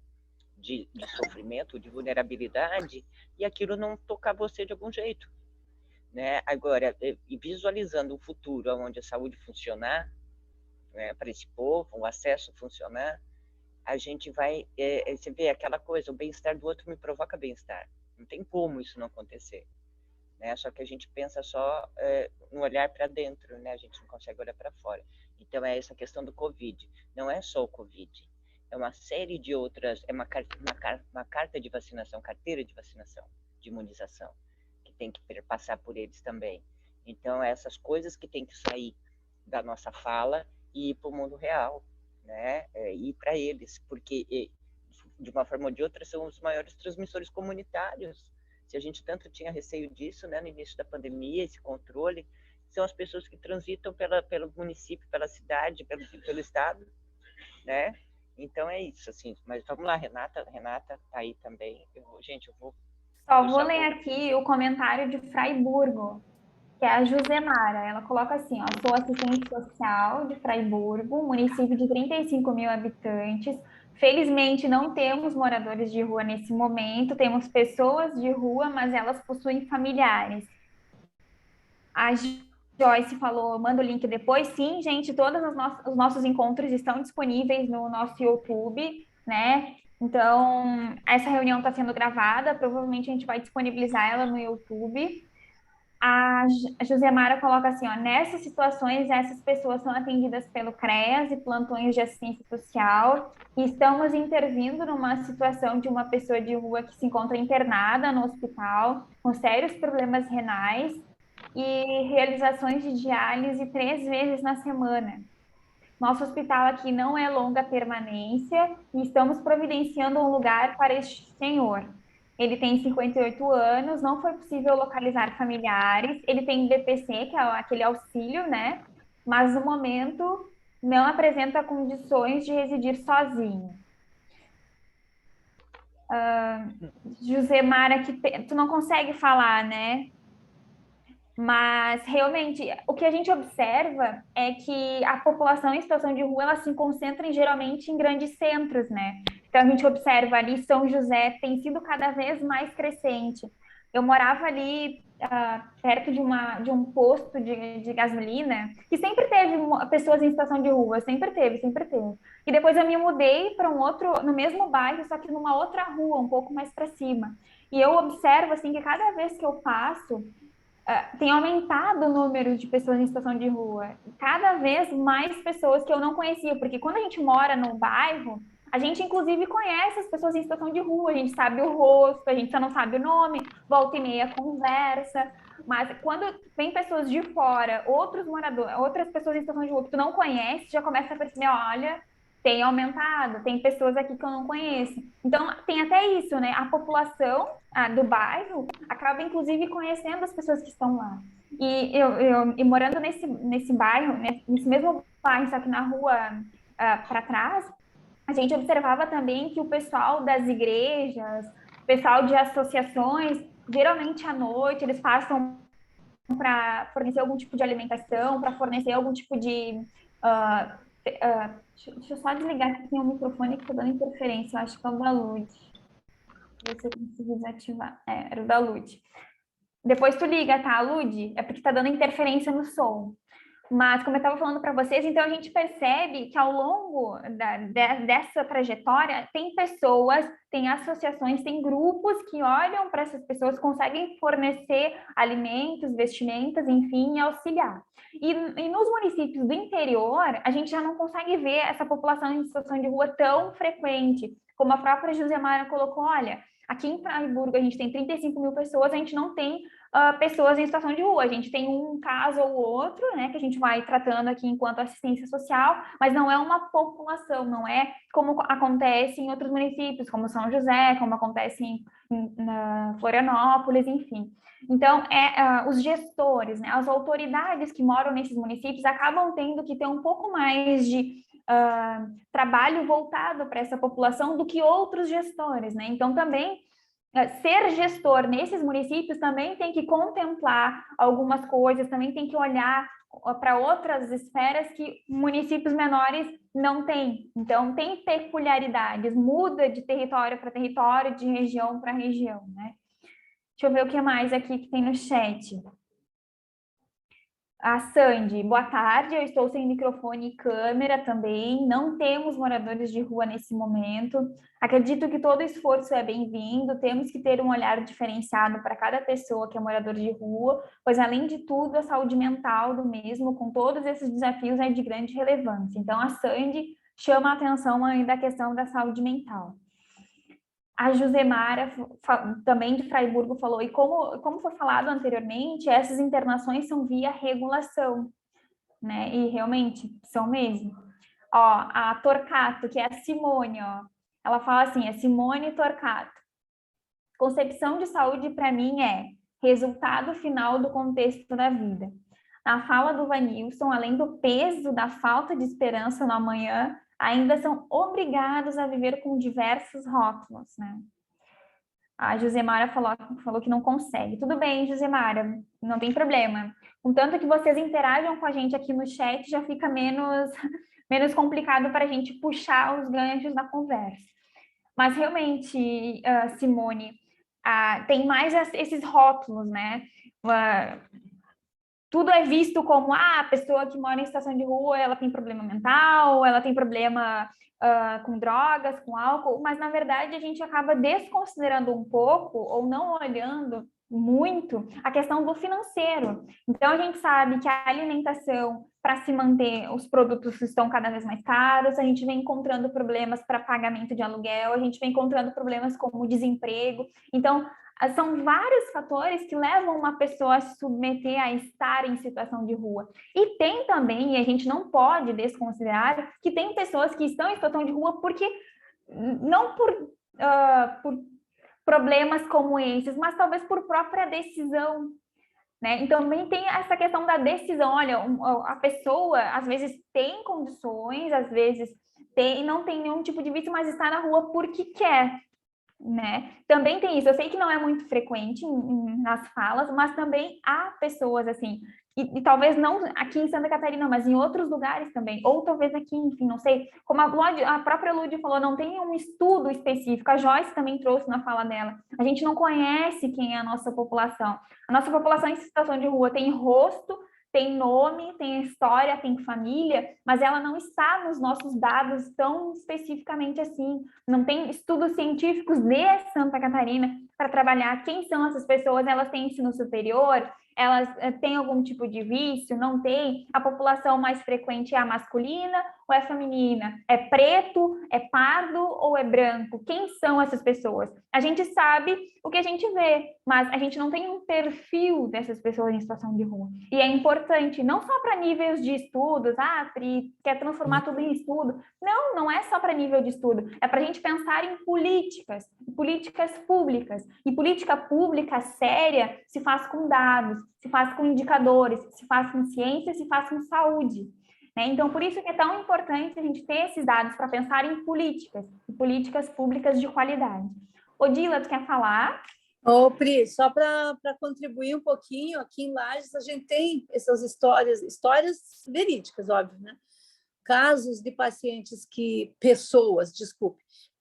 de sofrimento, de vulnerabilidade, e aquilo não tocar você de algum jeito, né? Agora, visualizando o futuro onde a saúde funcionar, né, para esse povo, o acesso funcionar, a gente vai, você vê aquela coisa, o bem-estar do outro me provoca bem-estar. Não tem como isso não acontecer, né? Só que a gente pensa só no olhar para dentro, né? A gente não consegue olhar para fora. Então, é essa questão do Covid. Não é só o Covid, é uma série de outras, é uma carta de vacinação, carteira de vacinação, de imunização, que tem que passar por eles também. Então, essas coisas que tem que sair da nossa fala e ir para o mundo real, né? E para eles, porque de uma forma ou de outra são os maiores transmissores comunitários. Se a gente tanto tinha receio disso, né, no início da pandemia, esse controle, são as pessoas que transitam pelo município, pela cidade, pelo estado, né? Então é isso, assim. Mas vamos lá, Renata tá aí também. Gente, eu vou... Só vou ler aqui o comentário de Fraiburgo, que é a Josemara. Ela coloca assim, ó, sou assistente social de Fraiburgo, município de 35 mil habitantes. Felizmente, não temos moradores de rua nesse momento, temos pessoas de rua, mas elas possuem familiares. A Joyce falou, manda o link depois. Sim, gente, todos os nossos encontros estão disponíveis no nosso YouTube, né? Então, essa reunião está sendo gravada, provavelmente a gente vai disponibilizar ela no YouTube. A Josemara coloca assim, ó, nessas situações, essas pessoas são atendidas pelo CREAS e plantões de assistência social, e estamos intervindo numa situação de uma pessoa de rua que se encontra internada no hospital, com sérios problemas renais, e realizações de diálise 3 vezes na semana. Nosso hospital aqui não é longa permanência e estamos providenciando um lugar para este senhor. Ele tem 58 anos, não foi possível localizar familiares, ele tem BPC, que é aquele auxílio, né? Mas no momento não apresenta condições de residir sozinho. Josemara, que tu não consegue falar, né? Mas realmente o que a gente observa é que a população em situação de rua ela se concentra geralmente em grandes centros, né? Então a gente observa ali São José tem sido cada vez mais crescente. Eu morava ali perto de um posto de gasolina que sempre teve pessoas em situação de rua, sempre teve, sempre teve. E depois eu me mudei para um outro, no mesmo bairro, só que numa outra rua, um pouco mais para cima. E eu observo assim que cada vez que eu passo tem aumentado o número de pessoas em situação de rua. Cada vez mais pessoas que eu não conhecia, porque quando a gente mora no bairro, a gente inclusive conhece as pessoas em situação de rua, a gente sabe o rosto, a gente só não sabe o nome, volta e meia conversa. Mas quando vem pessoas de fora, outros moradores, outras pessoas em situação de rua que tu não conhece, já começa a perceber, olha, tem aumentado, tem pessoas aqui que eu não conheço. Então, tem até isso, né? A população do bairro acaba, inclusive, conhecendo as pessoas que estão lá. E morando nesse bairro, nesse mesmo bairro, só que na rua para trás, a gente observava também que o pessoal das igrejas, o pessoal de associações, geralmente à noite, eles passam para fornecer algum tipo de alimentação, para fornecer algum tipo de... deixa eu só desligar aqui, tem um microfone que está dando interferência, eu acho que é o da Lud. Ver se eu consigo desativar. Era o da Lud. Depois tu liga, tá, Lud? É porque tá dando interferência no som. Mas, como eu estava falando para vocês, então a gente percebe que ao longo dessa trajetória, tem pessoas, tem associações, tem grupos que olham para essas pessoas, conseguem fornecer alimentos, vestimentas, enfim, e auxiliar. E nos municípios do interior, a gente já não consegue ver essa população em situação de rua tão frequente, como a própria Josemara colocou, olha, aqui em Fraiburgo a gente tem 35 mil pessoas, a gente não tem pessoas em situação de rua. A gente tem um caso ou outro, né, que a gente vai tratando aqui enquanto assistência social, mas não é uma população, não é como acontece em outros municípios, como São José, como acontece na Florianópolis, enfim. Então, os gestores, né, as autoridades que moram nesses municípios acabam tendo que ter um pouco mais de trabalho voltado para essa população do que outros gestores, né? Então, também ser gestor nesses municípios também tem que contemplar algumas coisas, também tem que olhar para outras esferas que municípios menores não têm. Então, tem peculiaridades, muda de território para território, de região para região, né? Deixa eu ver o que mais aqui que tem no chat. A Sandy, boa tarde, eu estou sem microfone e câmera também, não temos moradores de rua nesse momento, acredito que todo esforço é bem-vindo, temos que ter um olhar diferenciado para cada pessoa que é morador de rua, pois além de tudo, a saúde mental do mesmo, com todos esses desafios, é de grande relevância. Então, a Sandy chama a atenção ainda da questão da saúde mental. A Josemara, também de Fraiburgo, falou, e como foi falado anteriormente, essas internações são via regulação, né? E realmente são mesmo. Ó, a Torcato, que é a Simone, ó. Ela fala assim, é Simone Torcato. Concepção de saúde, para mim, é resultado final do contexto da vida. Na fala do Vanilson, além do peso da falta de esperança no amanhã, ainda são obrigados a viver com diversos rótulos, né? A Josemara falou que não consegue. Tudo bem, Josemara, não tem problema. Contanto que vocês interajam com a gente aqui no chat, já fica menos complicado para a gente puxar os ganchos na conversa. Mas realmente, Simone, tem mais esses rótulos, né? Tudo é visto como a pessoa que mora em situação de rua, ela tem problema mental, ela tem problema com drogas, com álcool, mas na verdade a gente acaba desconsiderando um pouco ou não olhando muito a questão do financeiro. Então a gente sabe que a alimentação, para se manter, os produtos estão cada vez mais caros, a gente vem encontrando problemas para pagamento de aluguel, a gente vem encontrando problemas como desemprego. Então são vários fatores que levam uma pessoa a se submeter a estar em situação de rua. E tem também, e a gente não pode desconsiderar, que tem pessoas que estão em situação de rua porque, não por problemas como esses, mas talvez por própria decisão, né? Então, também tem essa questão da decisão. Olha, a pessoa, às vezes, tem condições, às vezes não tem nenhum tipo de vício, mas está na rua porque quer, né? Também tem isso. Eu sei que não é muito frequente nas falas, mas também há pessoas assim, e talvez não aqui em Santa Catarina, mas em outros lugares também, ou talvez aqui, enfim, não sei. Como a própria Lud falou, não tem um estudo específico. A Joyce também trouxe na fala dela. A gente não conhece quem é a nossa população. A nossa população em situação de rua tem rosto, tem nome, tem história, tem família, mas ela não está nos nossos dados tão especificamente assim. Não tem estudos científicos de Santa Catarina para trabalhar quem são essas pessoas. Elas têm ensino superior, elas têm algum tipo de vício, não tem? A população mais frequente é a masculina ou é feminina? É preto, é pardo ou é branco? Quem são essas pessoas? A gente sabe o que a gente vê, mas a gente não tem um perfil dessas pessoas em situação de rua. E é importante, não só para níveis de estudos, Pri, quer transformar tudo em estudo. Não é só para nível de estudo, é para a gente pensar em políticas públicas. E política pública séria se faz com dados, se faz com indicadores, se faz com ciência, se faz com saúde. Né? Então, por isso que é tão importante a gente ter esses dados para pensar em políticas públicas de qualidade. Odila, tu quer falar? Ô, Pri, só para contribuir um pouquinho, aqui em Lages a gente tem essas histórias verídicas, óbvio, né? Casos de pacientes pessoas,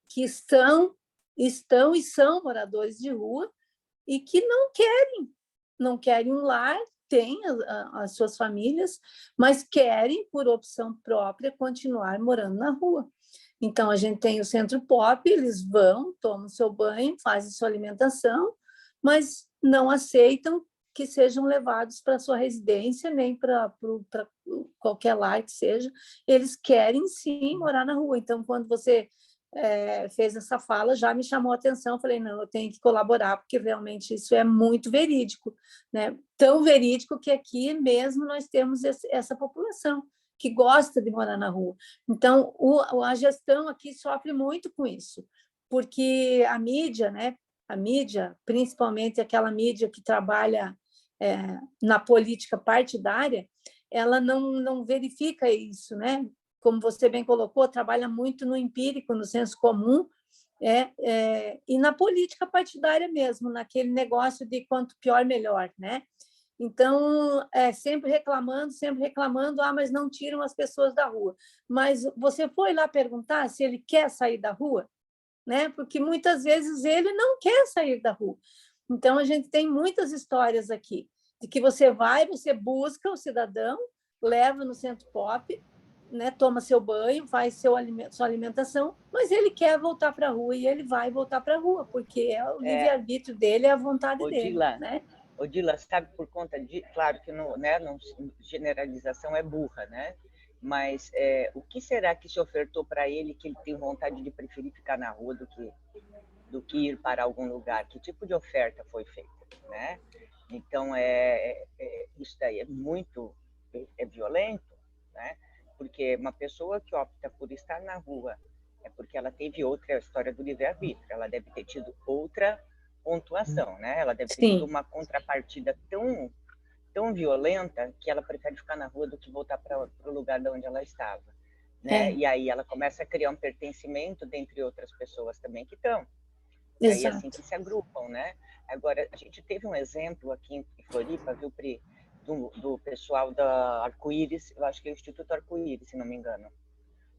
que estão e são moradores de rua e que não querem um lar, têm as suas famílias, mas querem, por opção própria, continuar morando na rua. Então, a gente tem o Centro Pop, eles vão, tomam seu banho, fazem sua alimentação, mas não aceitam que sejam levados para sua residência, nem para qualquer lar que seja. Eles querem, sim, morar na rua. Então, quando você fez essa fala, já me chamou a atenção. Eu falei, não, eu tenho que colaborar, porque realmente isso é muito verídico, né? Tão verídico que aqui mesmo nós temos essa população que gosta de morar na rua. Então, a gestão aqui sofre muito com isso, porque a mídia, né? A mídia, principalmente aquela mídia que trabalha na política partidária, ela não verifica isso, né? Como você bem colocou, trabalha muito no empírico, no senso comum, e na política partidária mesmo, naquele negócio de quanto pior, melhor, né? Então, sempre reclamando, mas não tiram as pessoas da rua. Mas você foi lá perguntar se ele quer sair da rua? Né? Porque muitas vezes ele não quer sair da rua. Então, a gente tem muitas histórias aqui, de que você busca o cidadão, leva no Centro Pop, né, toma seu banho, faz sua alimentação, mas ele quer voltar para a rua e ele vai voltar para a rua, porque é o livre-arbítrio dele, é a vontade dele. Né? Odila, sabe, por conta de... Claro que não, generalização é burra, né? Mas o que será que se ofertou para ele que ele tem vontade de preferir ficar na rua do que ir para algum lugar? Que tipo de oferta foi feita, né? Então, isso daí é muito violento, né? porque uma pessoa que opta por estar na rua é porque ela teve outra história do livre-arbítrio, ela deve ter tido outra pontuação, né? Ela deve ter tido Sim, uma contrapartida tão violenta que ela prefere ficar na rua do que voltar para o lugar de onde ela estava, né? é, E aí ela começa a criar um pertencimento dentre outras pessoas também que estão. E aí assim exato. que se agrupam, né? Agora, a gente teve um exemplo aqui em Floripa, viu, Pri, do pessoal da Arco-Íris, eu acho que é o Instituto Arco-Íris, se não me engano.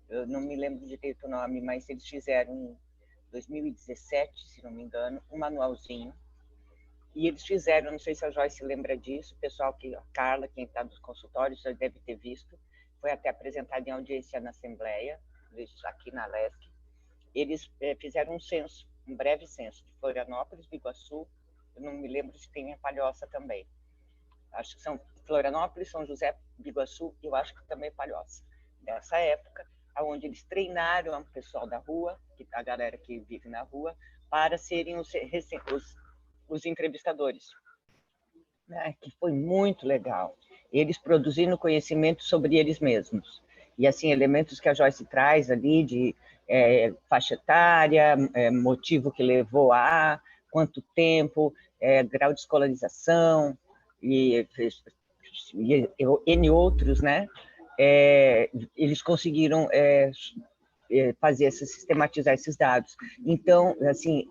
Eu não me lembro direito o nome, mas eles fizeram em 2017, se não me engano, um manualzinho. E eles fizeram, não sei se a Joyce lembra disso, o pessoal que, a Carla, quem está nos consultórios, já deve ter visto, foi até apresentado em audiência na Assembleia, aqui na LESC. Eles fizeram um censo, um breve censo de Florianópolis, Biguaçu, eu não me lembro se tem a Palhoça também. Acho que são Florianópolis, São José, Biguaçu, e eu acho que também Palhoça. Nessa época, onde eles treinaram o pessoal da rua, a galera que vive na rua, para serem os entrevistadores, né? Que foi muito legal. Eles produzindo conhecimento sobre eles mesmos. E, assim, elementos que a Joyce traz ali de faixa etária, motivo que levou a, quanto tempo, grau de escolarização, e N outros, né? Eles conseguiram sistematizar esses dados. Então, assim,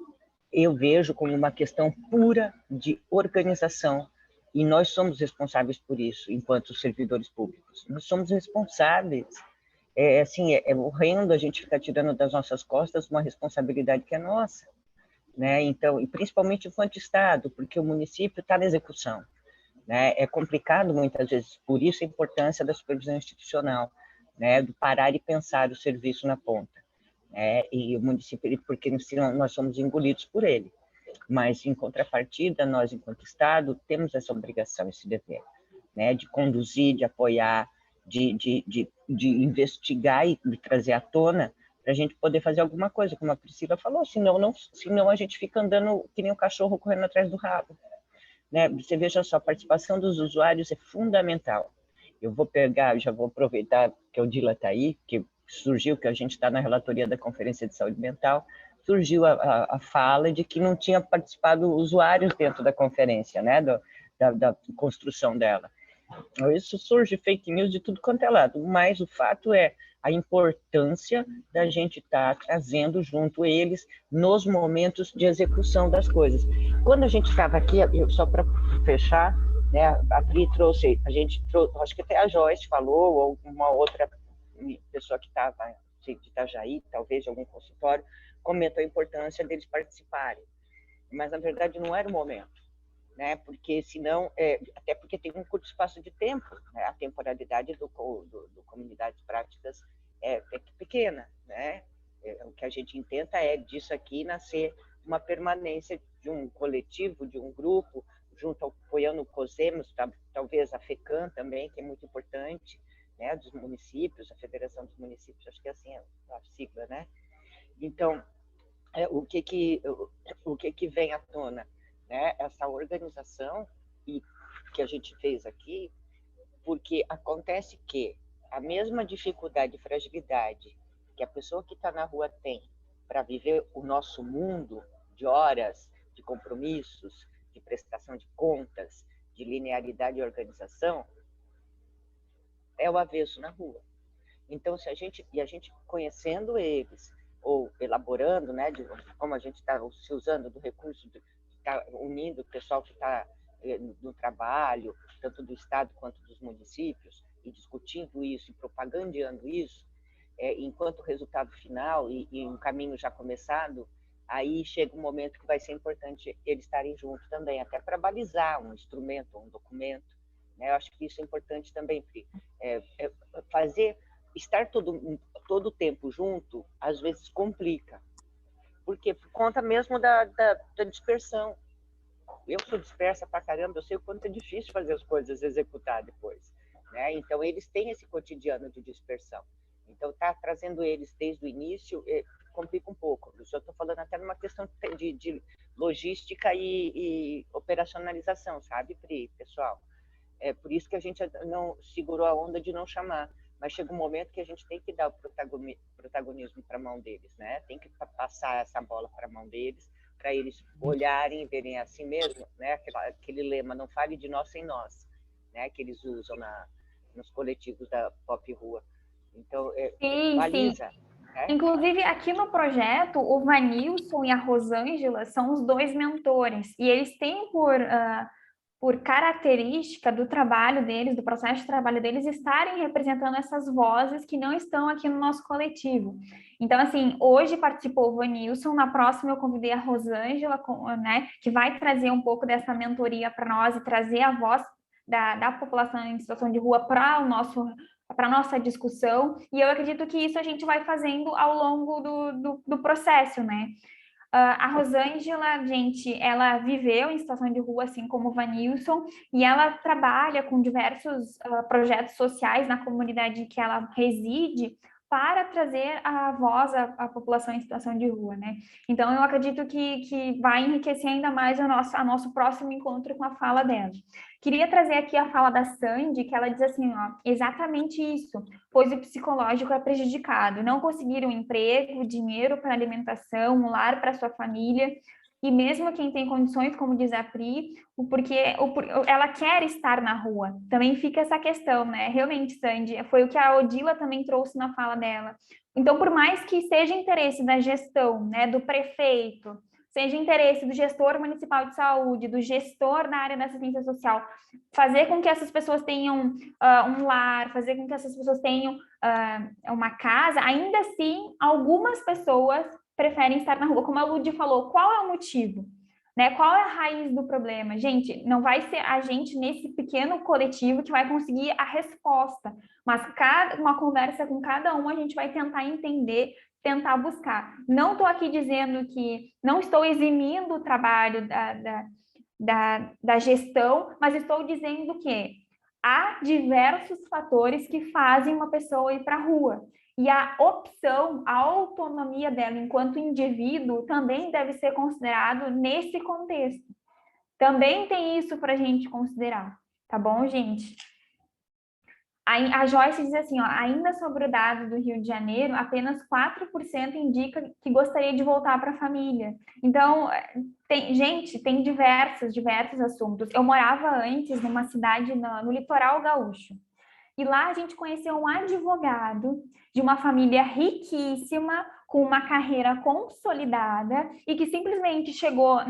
eu vejo como uma questão pura de organização, e nós somos responsáveis por isso, enquanto servidores públicos. Nós somos responsáveis. É horrendo a gente ficar tirando das nossas costas uma responsabilidade que é nossa, né? Então, e principalmente enquanto Estado, porque o município está na execução, né? É complicado muitas vezes, por isso a importância da supervisão institucional, né? Do parar e pensar o serviço na ponta, né? E o município, porque senão nós somos engolidos por ele. Mas, em contrapartida, nós, enquanto Estado, temos essa obrigação, esse dever, né? De conduzir, de apoiar, de investigar e de trazer à tona para a gente poder fazer alguma coisa, como a Priscila falou, senão a gente fica andando que nem um cachorro correndo atrás do rabo, né? Você veja só, a participação dos usuários é fundamental. Eu vou pegar, já vou aproveitar que o Dila está aí, que surgiu, que a gente está na relatoria da Conferência de Saúde Mental, surgiu a fala de que não tinha participado usuários dentro da conferência, né, da construção dela. Isso surge fake news de tudo quanto é lado, mas o fato é a importância da gente estar trazendo junto eles nos momentos de execução das coisas. Quando a gente estava aqui, só para fechar, né, a Pri trouxe, acho que até a Joyce falou, ou uma outra pessoa que estava de Itajaí, talvez de algum consultório, comentou a importância deles participarem. Mas, na verdade, não era o momento, né? Porque senão, até porque tem um curto espaço de tempo, né? A temporalidade do Comunidades Práticas é pequena, né? O que a gente intenta é disso aqui nascer uma permanência de um coletivo, de um grupo, junto apoiando o COSEMOS, talvez a FECAM também, que é muito importante, né? Dos municípios, a Federação dos Municípios, acho que é assim a sigla, né? Então, o que vem à tona, né? Essa organização e que a gente fez aqui, porque acontece que a mesma dificuldade e fragilidade que a pessoa que está na rua tem para viver o nosso mundo de horas, de compromissos, de prestação de contas, de linearidade e organização, é o avesso na rua. Então, se a gente conhecendo eles, ou elaborando, né, de como a gente está se usando do recurso, tá unindo o pessoal que está no trabalho, tanto do Estado quanto dos municípios, e discutindo isso, e propagandeando isso, enquanto resultado final e um caminho já começado, aí chega um momento que vai ser importante eles estarem juntos também, até para balizar um instrumento, um documento, né? Eu acho que isso é importante também, Pri. Estar todo o tempo junto, às vezes complica, porque por conta mesmo da dispersão. Eu sou dispersa pra caramba, eu sei o quanto é difícil fazer as coisas executar depois, né? Então, eles têm esse cotidiano de dispersão. Então, tá trazendo eles desde o início complica um pouco. Eu só estou falando até numa questão de logística e operacionalização, sabe, Pri, pessoal? É por isso que a gente não segurou a onda de não chamar, mas chega um momento que a gente tem que dar o protagonismo para a mão deles, né? Tem que passar essa bola para a mão deles, para eles olharem e verem assim mesmo, né? Aquele lema, não fale de nós sem nós, né? Que eles usam nos coletivos da Pop Rua. Então, Sim, baliza. sim. Né? Inclusive, aqui no projeto, o Vanilson e a Rosângela são os dois mentores, e eles têm por característica do trabalho deles, do processo de trabalho deles, estarem representando essas vozes que não estão aqui no nosso coletivo. Então, assim, hoje participou o Vanilson, na próxima eu convidei a Rosângela, né, que vai trazer um pouco dessa mentoria para nós e trazer a voz da população em situação de rua para a nossa discussão, e eu acredito que isso a gente vai fazendo ao longo do processo, né? A Rosângela, gente, ela viveu em situação de rua, assim como o Vanilson, e ela trabalha com diversos projetos sociais na comunidade que ela reside para trazer a voz à população em situação de rua, né? Então, eu acredito que vai enriquecer ainda mais a nosso próximo encontro com a fala dela. Queria trazer aqui a fala da Sandy, que ela diz assim, ó, exatamente isso, pois o psicológico é prejudicado, não conseguir um emprego, dinheiro para alimentação, um lar para sua família, e mesmo quem tem condições, como diz a Pri, ela quer estar na rua. Também fica essa questão, né? Realmente, Sandy, foi o que a Odila também trouxe na fala dela. Então, por mais que seja interesse da gestão, né, do prefeito, seja interesse do gestor municipal de saúde, do gestor da área da assistência social, fazer com que essas pessoas tenham um lar, fazer com que essas pessoas tenham uma casa, ainda assim, algumas pessoas preferem estar na rua. Como a Ludi falou, qual é o motivo? Né? Qual é a raiz do problema? Gente, não vai ser a gente nesse pequeno coletivo que vai conseguir a resposta, mas uma conversa com cada um a gente vai tentar entender, tentar buscar. Não estou aqui dizendo que não estou eximindo o trabalho da gestão, mas estou dizendo que há diversos fatores que fazem uma pessoa ir para a rua. E a opção, a autonomia dela enquanto indivíduo também deve ser considerado nesse contexto. Também tem isso para a gente considerar, tá bom, gente? A Joyce diz assim, ó, ainda sobre o dado do Rio de Janeiro, apenas 4% indica que gostaria de voltar para a família. Então, tem diversos assuntos. Eu morava antes numa cidade no litoral gaúcho. E lá a gente conheceu um advogado de uma família riquíssima, com uma carreira consolidada, e que simplesmente chegou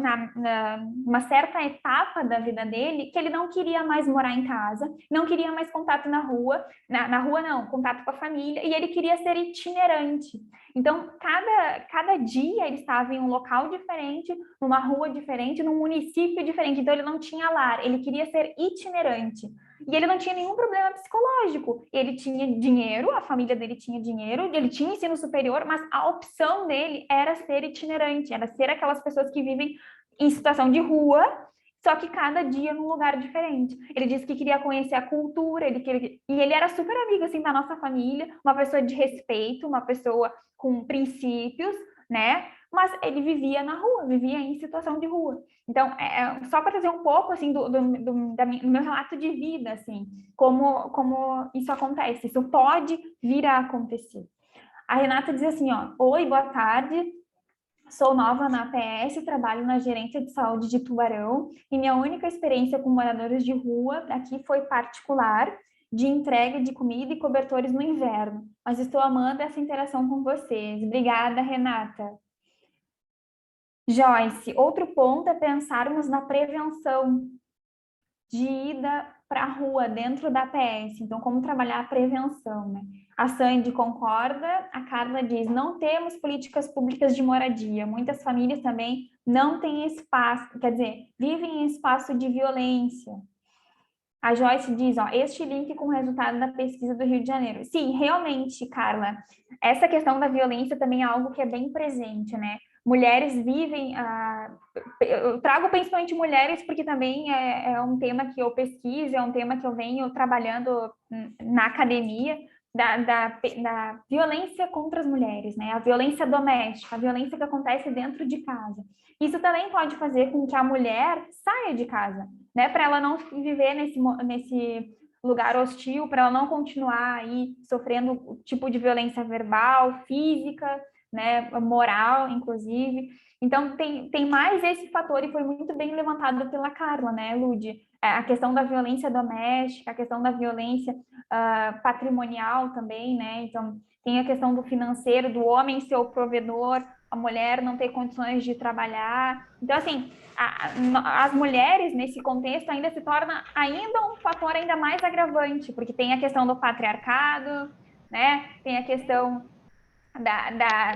numa certa etapa da vida dele que ele não queria mais morar em casa, não queria mais contato na rua, na rua não, contato com a família, e ele queria ser itinerante. Então, cada dia ele estava em um local diferente, numa rua diferente, num município diferente, então ele não tinha lar, ele queria ser itinerante. E ele não tinha nenhum problema psicológico. Ele tinha dinheiro, a família dele tinha dinheiro, ele tinha ensino superior, mas a opção dele era ser itinerante, era ser aquelas pessoas que vivem em situação de rua, só que cada dia num lugar diferente. Ele disse que queria conhecer a cultura, e ele era super amigo assim da nossa família, uma pessoa de respeito, uma pessoa com princípios, né? Mas ele vivia na rua, vivia em situação de rua. Então, só para trazer um pouco, assim, do meu relato de vida, assim, como isso acontece, isso pode vir a acontecer. A Renata diz assim, ó, oi, boa tarde, sou nova na APS, trabalho na gerência de saúde de Tubarão, e minha única experiência com moradores de rua aqui foi particular, de entrega de comida e cobertores no inverno, mas estou amando essa interação com vocês. Obrigada, Renata. Joyce, outro ponto é pensarmos na prevenção de ida para a rua dentro da APS. Então, como trabalhar a prevenção, né? A Sandy concorda, a Carla diz, não temos políticas públicas de moradia. Muitas famílias também não têm espaço, quer dizer, vivem em espaço de violência. A Joyce diz, ó, este link com o resultado da pesquisa do Rio de Janeiro. Sim, realmente, Carla, essa questão da violência também é algo que é bem presente, né? Mulheres vivem, eu trago principalmente mulheres porque também é um tema que eu pesquiso, é um tema que eu venho trabalhando na academia, da violência contra as mulheres, né? A violência doméstica, a violência que acontece dentro de casa. Isso também pode fazer com que a mulher saia de casa, né? Para ela não viver nesse lugar hostil, para ela não continuar aí sofrendo o tipo de violência verbal, física, né, moral, inclusive. Então, tem mais esse fator, e foi muito bem levantado pela Carla, né, Lud? A questão da violência doméstica, a questão da violência patrimonial também, né? Então, tem a questão do financeiro, do homem ser o provedor, a mulher não ter condições de trabalhar. Então, assim, as mulheres, nesse contexto, ainda se torna ainda um fator ainda mais agravante, porque tem a questão do patriarcado, né? Tem a questão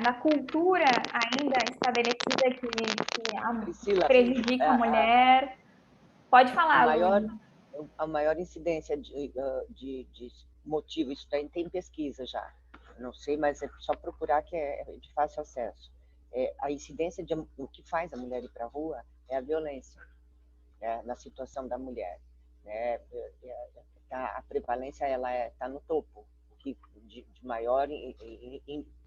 da cultura ainda estabelecida que Priscila, prejudica a mulher. Pode falar, a maior incidência de motivo, isso tem pesquisa já, não sei, mas é só procurar que é de fácil acesso. A incidência de o que faz a mulher ir para a rua é a violência, né, na situação da mulher, né? A prevalência ela está no topo, de maior,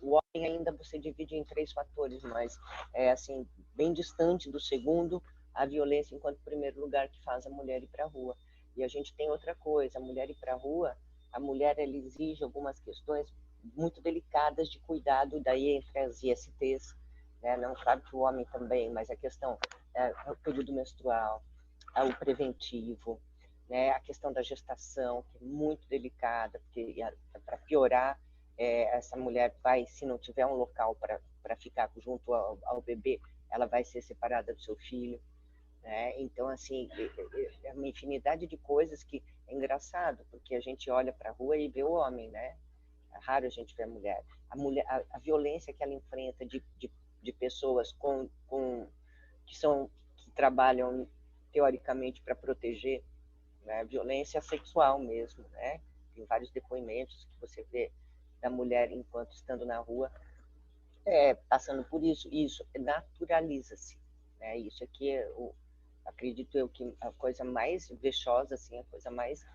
o homem ainda você divide em 3 fatores, mas é assim bem distante do segundo, a violência enquanto primeiro lugar que faz a mulher ir para a rua. E a gente tem outra coisa, a mulher ir para a rua, a mulher ela exige algumas questões muito delicadas de cuidado, daí entre as ISTs, né? Não, claro que o homem também, mas a questão é o período menstrual, o preventivo, né? A questão da gestação, que é muito delicada, porque para piorar, essa mulher vai, se não tiver um local para ficar junto ao bebê, ela vai ser separada do seu filho. Né? Então, assim, é uma infinidade de coisas que é engraçado, porque a gente olha para a rua e vê o homem, né? É raro a gente ver a mulher. A violência que ela enfrenta de pessoas que trabalham teoricamente para proteger, né? Violência sexual mesmo, né? Tem vários depoimentos que você vê da mulher enquanto estando na rua, passando por isso naturaliza-se, né? Isso aqui acredito eu que a coisa mais vexosa, assim, a coisa mais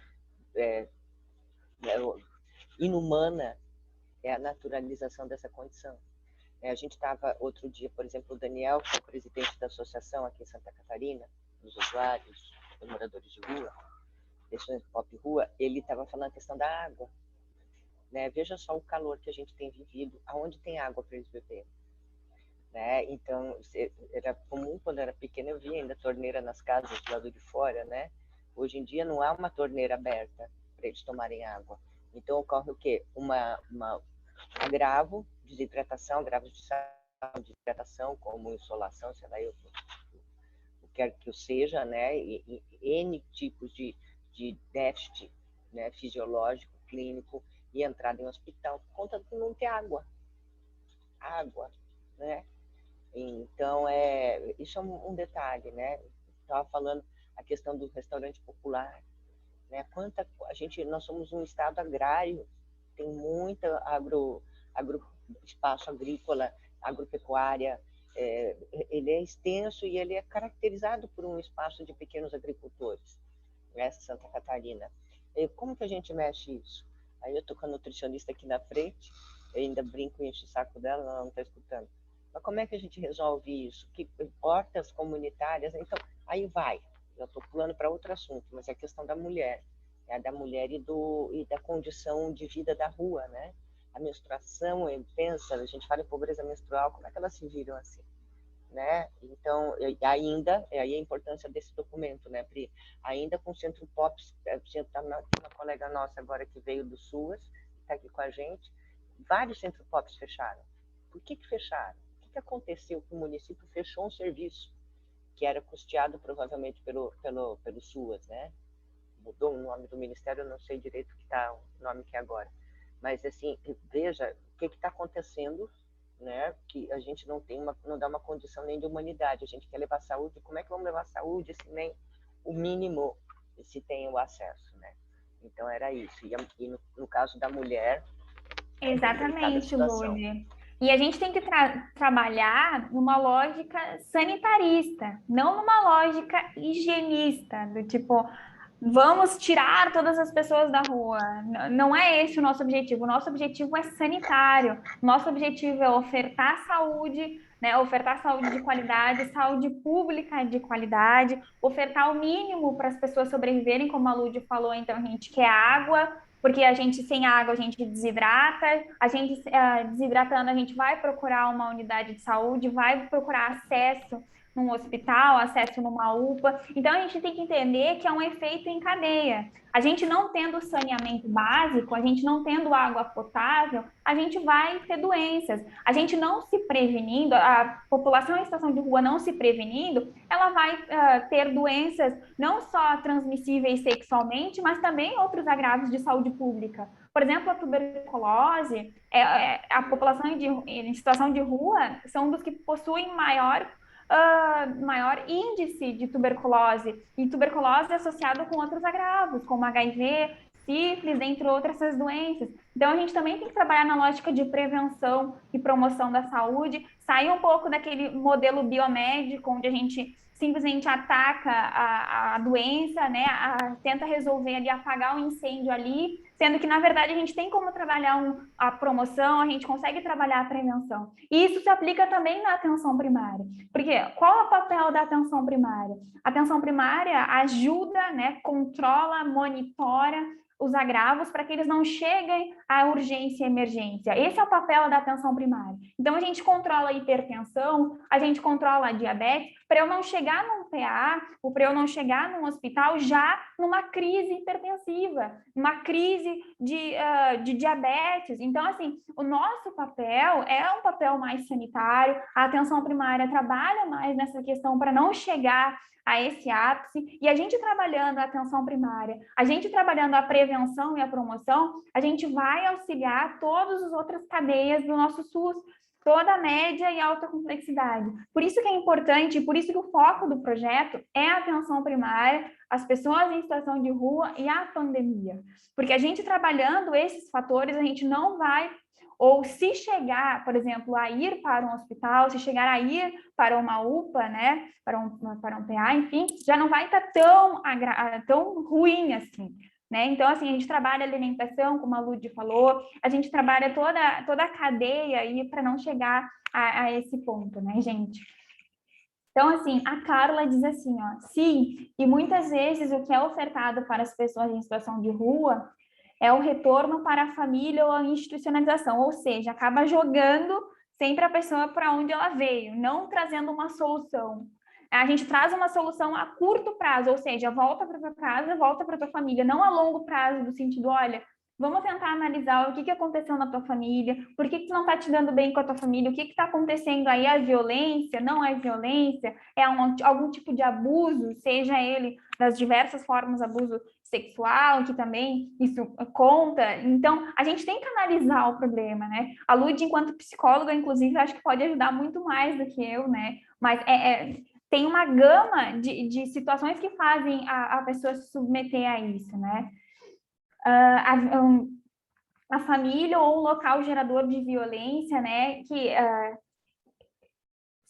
inumana é a naturalização dessa condição. A gente estava outro dia, por exemplo, o Daniel, que é o presidente da associação aqui em Santa Catarina, dos usuários, dos moradores de rua, desse pop rua, ele estava falando a questão da água, né? Veja só o calor que a gente tem vivido, aonde tem água para eles beberem. Né? Então, era comum quando eu era pequena, eu via ainda torneira nas casas do lado de fora, né? Hoje em dia não há uma torneira aberta para eles tomarem água. Então, ocorre o quê? Agravo, desidratação, agravos de saúde, desidratação, como insolação, sei lá, eu quero que eu seja, né? E N tipos de déficit, né? Fisiológico, clínico, e entrada em um hospital por conta de não ter água. Água, né? Então, isso é um detalhe, né? Estava falando a questão do restaurante popular, né? Nós somos um estado agrário, tem muita espaço agrícola, agropecuária, ele é extenso e ele é caracterizado por um espaço de pequenos agricultores, né? Santa Catarina. Como que a gente mexe isso? Aí eu estou com a nutricionista aqui na frente, eu ainda brinco e encho o saco dela, ela não está escutando. Mas como é que a gente resolve isso? Que hortas comunitárias, então, aí vai. Eu estou pulando para outro assunto, mas é a questão da mulher, né? Da mulher e da condição de vida da rua, né? A menstruação, pensa, a gente fala em pobreza menstrual, como é que elas se viram assim? Né? Então, ainda, aí a importância desse documento, né, Pri? Ainda com o Centro POPs, uma colega nossa agora que veio do SUAS, está aqui com a gente, vários Centro POPs fecharam. Por que fecharam? O que aconteceu? Que o município fechou um serviço que era custeado provavelmente pelo SUAS, né? Mudou o nome do ministério, eu não sei direito que está o nome que é agora. Mas, assim, veja o que está acontecendo, né? Que a gente não dá uma condição nem de humanidade. A gente quer levar saúde. Como é que vamos levar saúde se nem o mínimo se tem o acesso, né? Então, era isso. E no caso da mulher... Exatamente, Lúlia. E a gente tem que trabalhar numa lógica sanitarista, não numa lógica higienista, do tipo, vamos tirar todas as pessoas da rua. Não é esse o nosso objetivo. O nosso objetivo é sanitário. Nosso objetivo é ofertar saúde né? Ofertar saúde de qualidade, saúde pública de qualidade, ofertar o mínimo para as pessoas sobreviverem, como a Lúdia falou, então a gente quer água, porque a gente, sem água, a gente desidrata, a gente desidratando, a gente vai procurar uma unidade de saúde, vai procurar acesso num hospital, acesso numa UPA. Então, a gente tem que entender que é um efeito em cadeia. A gente não tendo saneamento básico, a gente não tendo água potável, a gente vai ter doenças. A gente não se prevenindo, a população em situação de rua não se prevenindo, ela vai ter doenças não só transmissíveis sexualmente, mas também outros agravos de saúde pública. Por exemplo, a tuberculose, a população em situação de rua são dos que possuem maior índice de tuberculose, e tuberculose é associada com outros agravos, como HIV, sífilis, entre outras doenças. Então, a gente também tem que trabalhar na lógica de prevenção e promoção da saúde, sair um pouco daquele modelo biomédico, onde a gente simplesmente ataca a doença, né? Tenta resolver ali, apagar o incêndio ali, sendo que, na verdade, a gente tem como trabalhar a promoção, a gente consegue trabalhar a prevenção. E isso se aplica também na atenção primária. Porque qual é o papel da atenção primária? A atenção primária ajuda, né, controla, monitora os agravos para que eles não cheguem à urgência e emergência. Esse é o papel da atenção primária. Então, a gente controla a hipertensão, a gente controla a diabetes, para eu não chegar num PA, ou para eu não chegar num hospital já numa crise hipertensiva, numa crise de diabetes. Então, assim, o nosso papel é um papel mais sanitário, a atenção primária trabalha mais nessa questão para não chegar a esse ápice, e a gente trabalhando a atenção primária, a gente trabalhando a prevenção e a promoção, a gente vai auxiliar todas as outras cadeias do nosso SUS, toda a média e alta complexidade. Por isso que é importante, por isso que o foco do projeto é a atenção primária, as pessoas em situação de rua e a pandemia. Porque a gente trabalhando esses fatores, a gente não vai, ou se chegar, por exemplo, a ir para um hospital, se chegar a ir para uma UPA, né, para um PA, enfim, já não vai estar tão ruim assim. Né? Então, assim, a gente trabalha a alimentação, como a Lúdia falou, a gente trabalha toda a cadeia aí para não chegar a esse ponto, né, gente? Então, assim, a Carla diz assim, ó, sim, e muitas vezes o que é ofertado para as pessoas em situação de rua é o retorno para a família ou a institucionalização, ou seja, acaba jogando sempre a pessoa para onde ela veio, não trazendo uma solução. A gente traz uma solução a curto prazo, ou seja, volta para tua casa, volta para tua família, não a longo prazo, do sentido, olha, vamos tentar analisar o que aconteceu na tua família, por que tu não está te dando bem com a tua família, o que está acontecendo aí, é violência, não é violência, é algum tipo de abuso, seja ele das diversas formas, abuso sexual, que também isso conta. Então, a gente tem que analisar o problema, né? A Lud, enquanto psicóloga, inclusive, acho que pode ajudar muito mais do que eu, né? Mas tem uma gama de situações que fazem a pessoa se submeter a isso, né? A família ou um local gerador de violência, né? Que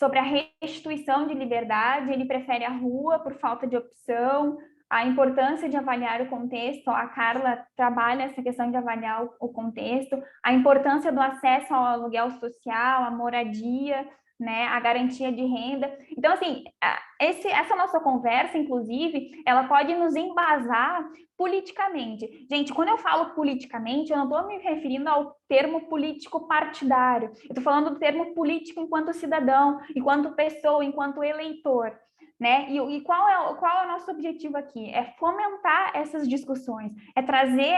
sobre a restituição de liberdade, ele prefere a rua por falta de opção, a importância de avaliar o contexto, a Carla trabalha essa questão de avaliar o contexto, a importância do acesso ao aluguel social, à moradia, né, a garantia de renda. Então, assim, essa nossa conversa, inclusive, ela pode nos embasar politicamente. Gente, quando eu falo politicamente, eu não estou me referindo ao termo político partidário, eu estou falando do termo político enquanto cidadão, enquanto pessoa, enquanto eleitor. Né? E qual é o nosso objetivo aqui? É fomentar essas discussões, é trazer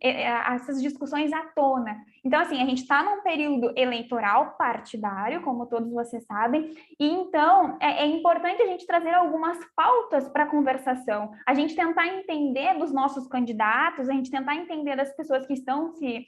essas discussões à tona. Então, assim, a gente está num período eleitoral partidário, como todos vocês sabem, e então é importante a gente trazer algumas pautas para a conversação, a gente tentar entender dos nossos candidatos, a gente tentar entender das pessoas que estão se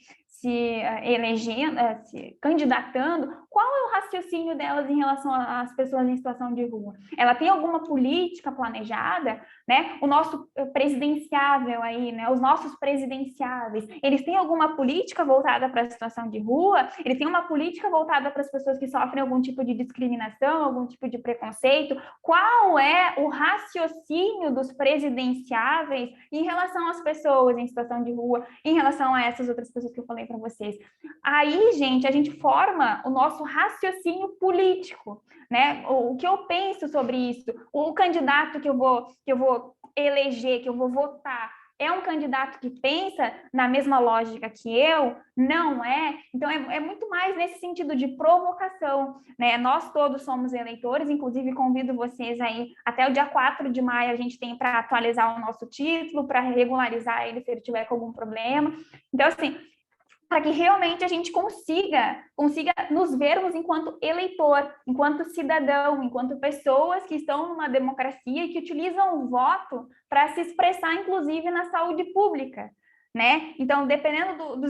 elegendo, se candidatando, qual é o raciocínio delas em relação às pessoas em situação de rua? Ela tem alguma política planejada, né? O nosso presidenciável aí, né? Os nossos presidenciáveis, eles têm alguma política voltada para a situação de rua? Eles têm uma política voltada para as pessoas que sofrem algum tipo de discriminação, algum tipo de preconceito? Qual é o raciocínio dos presidenciáveis em relação às pessoas em situação de rua, em relação a essas outras pessoas que eu falei para vocês. Aí, gente, a gente forma o nosso raciocínio político, né? O que eu penso sobre isso, o candidato que eu vou eleger, que eu vou votar, é um candidato que pensa na mesma lógica que eu? Não é? Então, é muito mais nesse sentido de provocação, né? Nós todos somos eleitores, inclusive convido vocês aí, até o dia 4 de maio a gente tem para atualizar o nosso título, para regularizar ele se ele tiver com algum problema. Então, assim, para que realmente a gente consiga nos vermos enquanto eleitor, enquanto cidadão, enquanto pessoas que estão numa democracia e que utilizam o voto para se expressar, inclusive, na saúde pública, né? Então, dependendo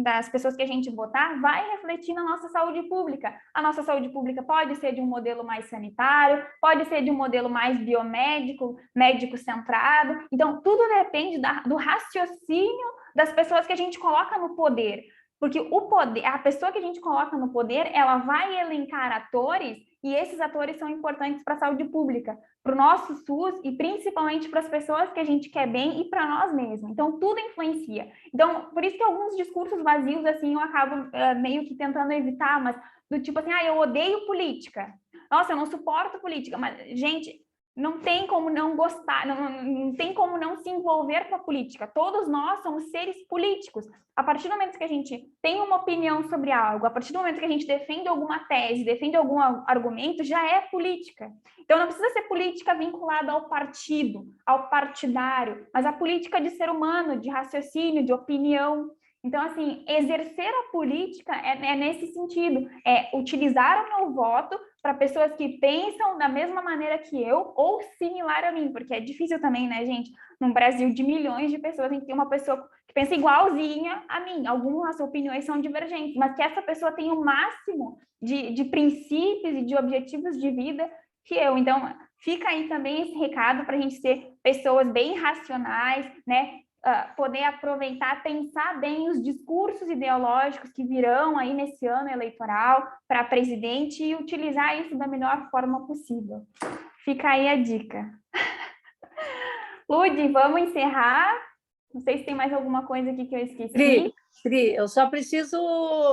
das pessoas que a gente votar, vai refletir na nossa saúde pública. A nossa saúde pública pode ser de um modelo mais sanitário, pode ser de um modelo mais biomédico, médico-centrado. Então, tudo depende do raciocínio das pessoas que a gente coloca no poder, porque o poder, a pessoa que a gente coloca no poder, ela vai elencar atores, e esses atores são importantes para a saúde pública, para o nosso SUS e principalmente para as pessoas que a gente quer bem e para nós mesmos. Então, tudo influencia. Então, por isso que alguns discursos vazios, assim, eu acabo meio que tentando evitar, mas do tipo assim, eu odeio política. Nossa, eu não suporto política. Mas, gente, não tem como não gostar, não tem como não se envolver com a política. Todos nós somos seres políticos. A partir do momento que a gente tem uma opinião sobre algo, a partir do momento que a gente defende alguma tese, defende algum argumento, já é política. Então, não precisa ser política vinculada ao partido, ao partidário, mas a política de ser humano, de raciocínio, de opinião. Então, assim, exercer a política é nesse sentido, é utilizar o meu voto para pessoas que pensam da mesma maneira que eu ou similar a mim, porque é difícil também, né, gente? Num Brasil de milhões de pessoas, a gente tem uma pessoa que pensa igualzinha a mim. Algumas opiniões são divergentes, mas que essa pessoa tem o máximo de princípios e de objetivos de vida que eu. Então, fica aí também esse recado para a gente ser pessoas bem racionais, né? Poder aproveitar, pensar bem os discursos ideológicos que virão aí nesse ano eleitoral para presidente e utilizar isso da melhor forma possível. Fica aí a dica. Lud, vamos encerrar? Não sei se tem mais alguma coisa aqui que eu esqueci. Pri, eu só preciso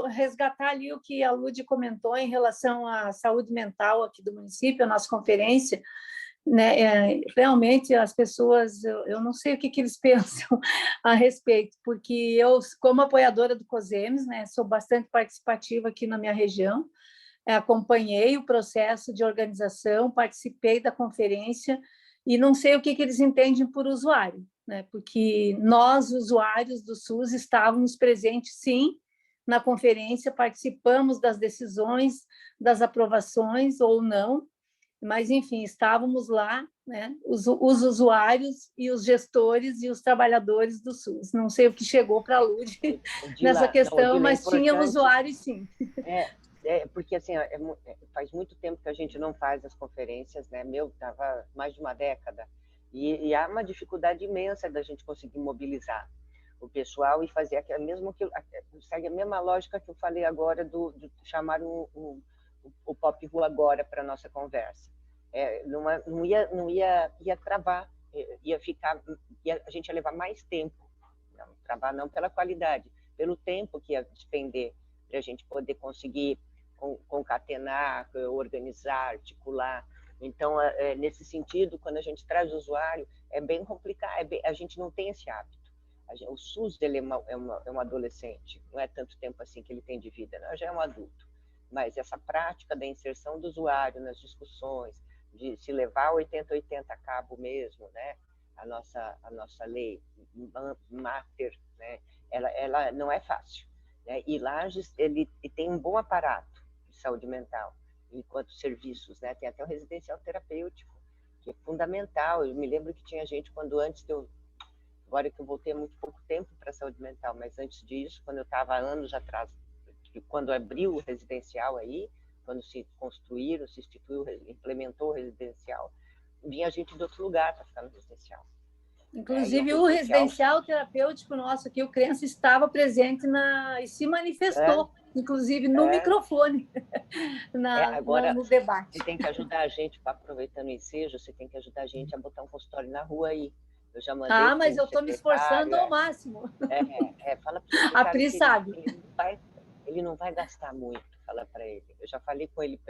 resgatar ali o que a Lud comentou em relação à saúde mental aqui do município, a nossa conferência. Né, realmente as pessoas, eu não sei o que eles pensam a respeito, porque eu, como apoiadora do COSEMES, né, sou bastante participativa aqui na minha região, acompanhei o processo de organização, participei da conferência e não sei o que eles entendem por usuário, né, porque nós, usuários do SUS, estávamos presentes, sim, na conferência, participamos das decisões, das aprovações ou não, mas, enfim, estávamos lá, né, os usuários e os gestores e os trabalhadores do SUS. Não sei o que chegou para a Lud nessa questão, mas tinha usuários, sim. Porque, assim, faz muito tempo que a gente não faz as conferências, né? Estava mais de uma década, e há uma dificuldade imensa da gente conseguir mobilizar o pessoal e fazer segue a mesma lógica que eu falei agora de chamar o Pop Rua agora para a nossa conversa. Ia travar, a gente ia levar mais tempo. Não, travar não pela qualidade, pelo tempo que ia despender para a gente poder conseguir concatenar, organizar, articular. Então, nesse sentido, quando a gente traz o usuário, é bem complicado, a gente não tem esse hábito. O SUS dele é um adolescente, não é tanto tempo assim que ele tem de vida, não, já é um adulto. Mas essa prática da inserção do usuário nas discussões, de se levar 80-80 a cabo mesmo, né? A nossa lei mater, né? Ela não é fácil, né? E Lages, ele tem um bom aparato de saúde mental, enquanto serviços, né? Tem até o residencial terapêutico, que é fundamental. Eu me lembro que tinha gente, agora que eu voltei há muito pouco tempo para a saúde mental, mas antes disso, quando eu estava anos atrás, quando abriu o residencial aí, quando se construiu, se instituiu, implementou o residencial, vinha gente de outro lugar para ficar no residencial. Inclusive, o residencial terapêutico nosso aqui, o Crença, estava presente e se manifestou, inclusive no microfone, agora, no debate. Você tem que ajudar a gente, aproveitando o ensejo, você tem que ajudar a gente a botar um consultório na rua aí, Eu já mandei para mas o eu estou me esforçando secretário, ao máximo. fala para o A Pri secretário sabe. que ele não vai gastar muito, fala para ele. Eu já falei com ele,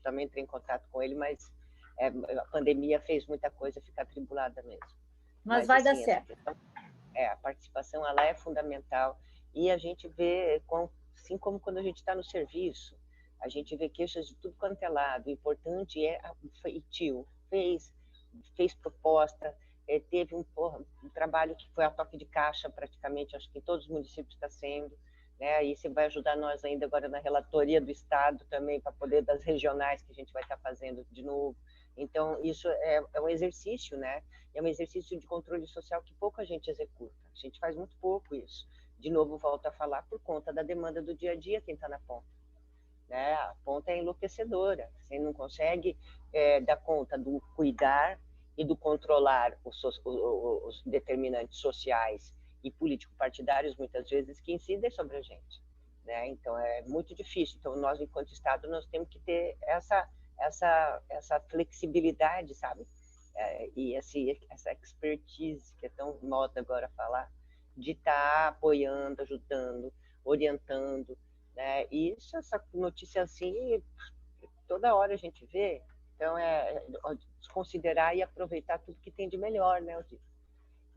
também entrei em contato com ele, mas a pandemia fez muita coisa ficar atribulada mesmo. Mas vai dar assim, certo. A participação ela é fundamental e a gente vê, assim como quando a gente está no serviço, a gente vê queixas de tudo quanto é lado. O importante é o feitio, fez proposta, teve um trabalho que foi a toque de caixa praticamente, acho que em todos os municípios está sendo, né? E você vai ajudar nós ainda agora na relatoria do Estado também, para poder das regionais que a gente vai estar fazendo de novo. Então, isso é um exercício, né? É um exercício de controle social que pouca gente executa. A gente faz muito pouco isso. De novo, volto a falar, por conta da demanda do dia a dia, quem está na ponta. Né? A ponta é enlouquecedora. Você não consegue dar conta do cuidar e do controlar os determinantes sociais e político-partidários, muitas vezes, que incidem sobre a gente. Né? Então, é muito difícil. Então, nós, enquanto Estado, nós temos que ter essa flexibilidade, sabe? E essa expertise, que é tão moda agora falar, de estar apoiando, ajudando, orientando, né? E essa notícia assim, toda hora a gente vê, então desconsiderar e aproveitar tudo que tem de melhor, né, Odile?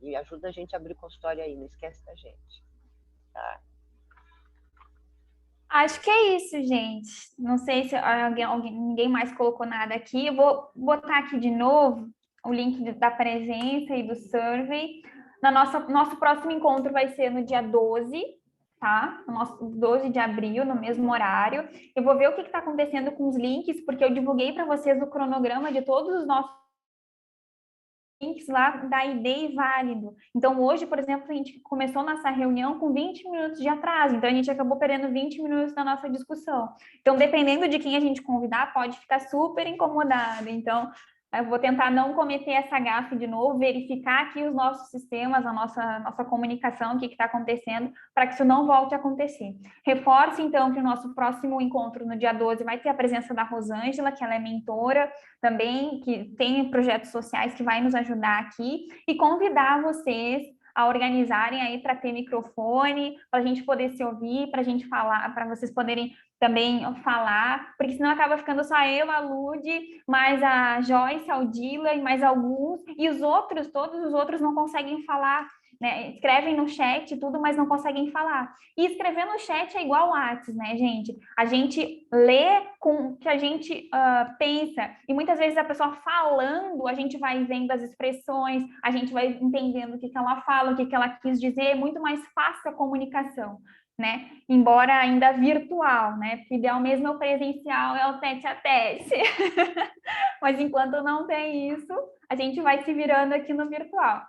E ajuda a gente a abrir consultório aí, não esquece da gente, tá? Acho que é isso, gente. Não sei se ninguém mais colocou nada aqui. Eu vou botar aqui de novo o link da presença e do survey. Nosso próximo encontro vai ser no dia 12, tá? No nosso 12 de abril, no mesmo horário. Eu vou ver o que está acontecendo com os links, porque eu divulguei para vocês o cronograma de todos os nossos links lá da ID válido. Então, hoje, por exemplo, a gente começou nossa reunião com 20 minutos de atraso, então a gente acabou perdendo 20 minutos da nossa discussão. Então, dependendo de quem a gente convidar, pode ficar super incomodado. Então, eu vou tentar não cometer essa gafe de novo, verificar aqui os nossos sistemas, a nossa comunicação, o que está acontecendo, para que isso não volte a acontecer. Reforço, então, que o nosso próximo encontro, no dia 12, vai ter a presença da Rosângela, que ela é mentora também, que tem projetos sociais que vai nos ajudar aqui, e convidar vocês a organizarem aí para ter microfone, para a gente poder se ouvir, para a gente falar, para vocês poderem também falar, porque senão acaba ficando só eu, a Lude, mais a Joyce, a Odila e mais alguns, e todos os outros não conseguem falar, né? Escrevem no chat e tudo, mas não conseguem falar. E escrever no chat é igual ao WhatsApp, né, gente? A gente lê com o que a gente pensa, e muitas vezes a pessoa falando, a gente vai vendo as expressões, a gente vai entendendo o que ela fala, o que ela quis dizer, é muito mais fácil a comunicação, né? Embora ainda virtual, né? Porque o ideal mesmo é o presencial, é o tete a tete. Mas enquanto não tem isso, a gente vai se virando aqui no virtual.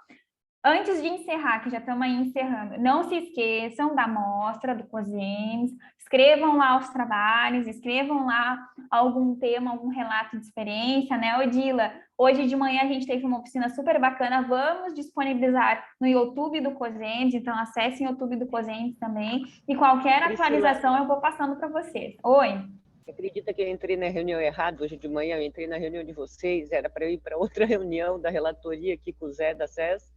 Antes de encerrar, que já estamos aí encerrando, não se esqueçam da mostra do COSEMES, escrevam lá os trabalhos, escrevam lá algum tema, algum relato de experiência, né, Odila? Hoje de manhã a gente teve uma oficina super bacana, vamos disponibilizar no YouTube do COSEMES, então acessem o YouTube do COSEMES também, e qualquer atualização eu vou passando para vocês. Oi? Acredita que eu entrei na reunião errada hoje de manhã? Eu entrei na reunião de vocês, era para eu ir para outra reunião da relatoria aqui com o Zé da SES.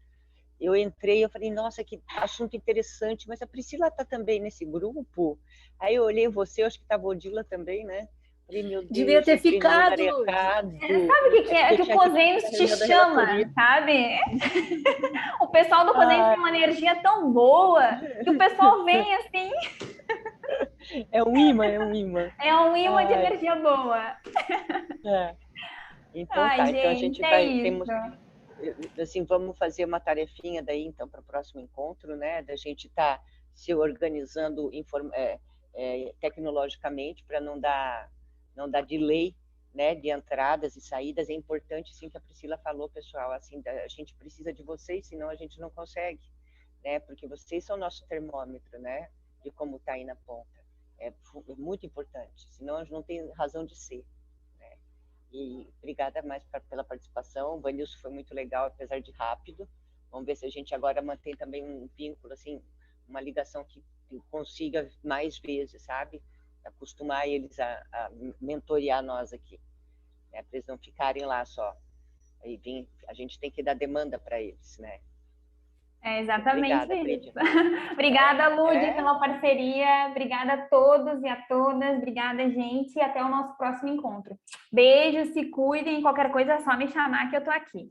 Eu entrei, eu falei, nossa, que assunto interessante, mas a Priscila está também nesse grupo? Aí eu olhei você, eu acho que estava a Odila também, né? Falei, meu Deus, devia ter ficado. Sabe o que é? Que o COSEMES te chama, sabe? O pessoal do COSEMES tem uma energia tão boa que o pessoal vem assim. É um imã, é um imã. É um imã de energia boa. Então Ai, tá, gente, então a gente temos... assim, vamos fazer uma tarefinha daí, então, para o próximo encontro, né? Da gente estar se organizando tecnologicamente para não dar delay, né? De entradas e saídas. É importante, sim, que a Priscila falou, pessoal, assim, a gente precisa de vocês, senão a gente não consegue, né? Porque vocês são o nosso termômetro, né? De como está aí na ponta. É muito importante, senão a gente não tem razão de ser. E obrigada mais pela participação. O Vanilson foi muito legal, apesar de rápido. Vamos ver se a gente agora mantém também um vínculo, assim, uma ligação que consiga mais vezes, sabe? Acostumar eles a mentorear nós aqui, né? Para eles não ficarem lá só Aí a gente tem que dar demanda para eles, né? É exatamente Obrigada, isso. Obrigada, Lud, É. pela parceria. Obrigada a todos e a todas. Obrigada, gente. E até o nosso próximo encontro. Beijo, se cuidem. Qualquer coisa é só me chamar que eu tô aqui.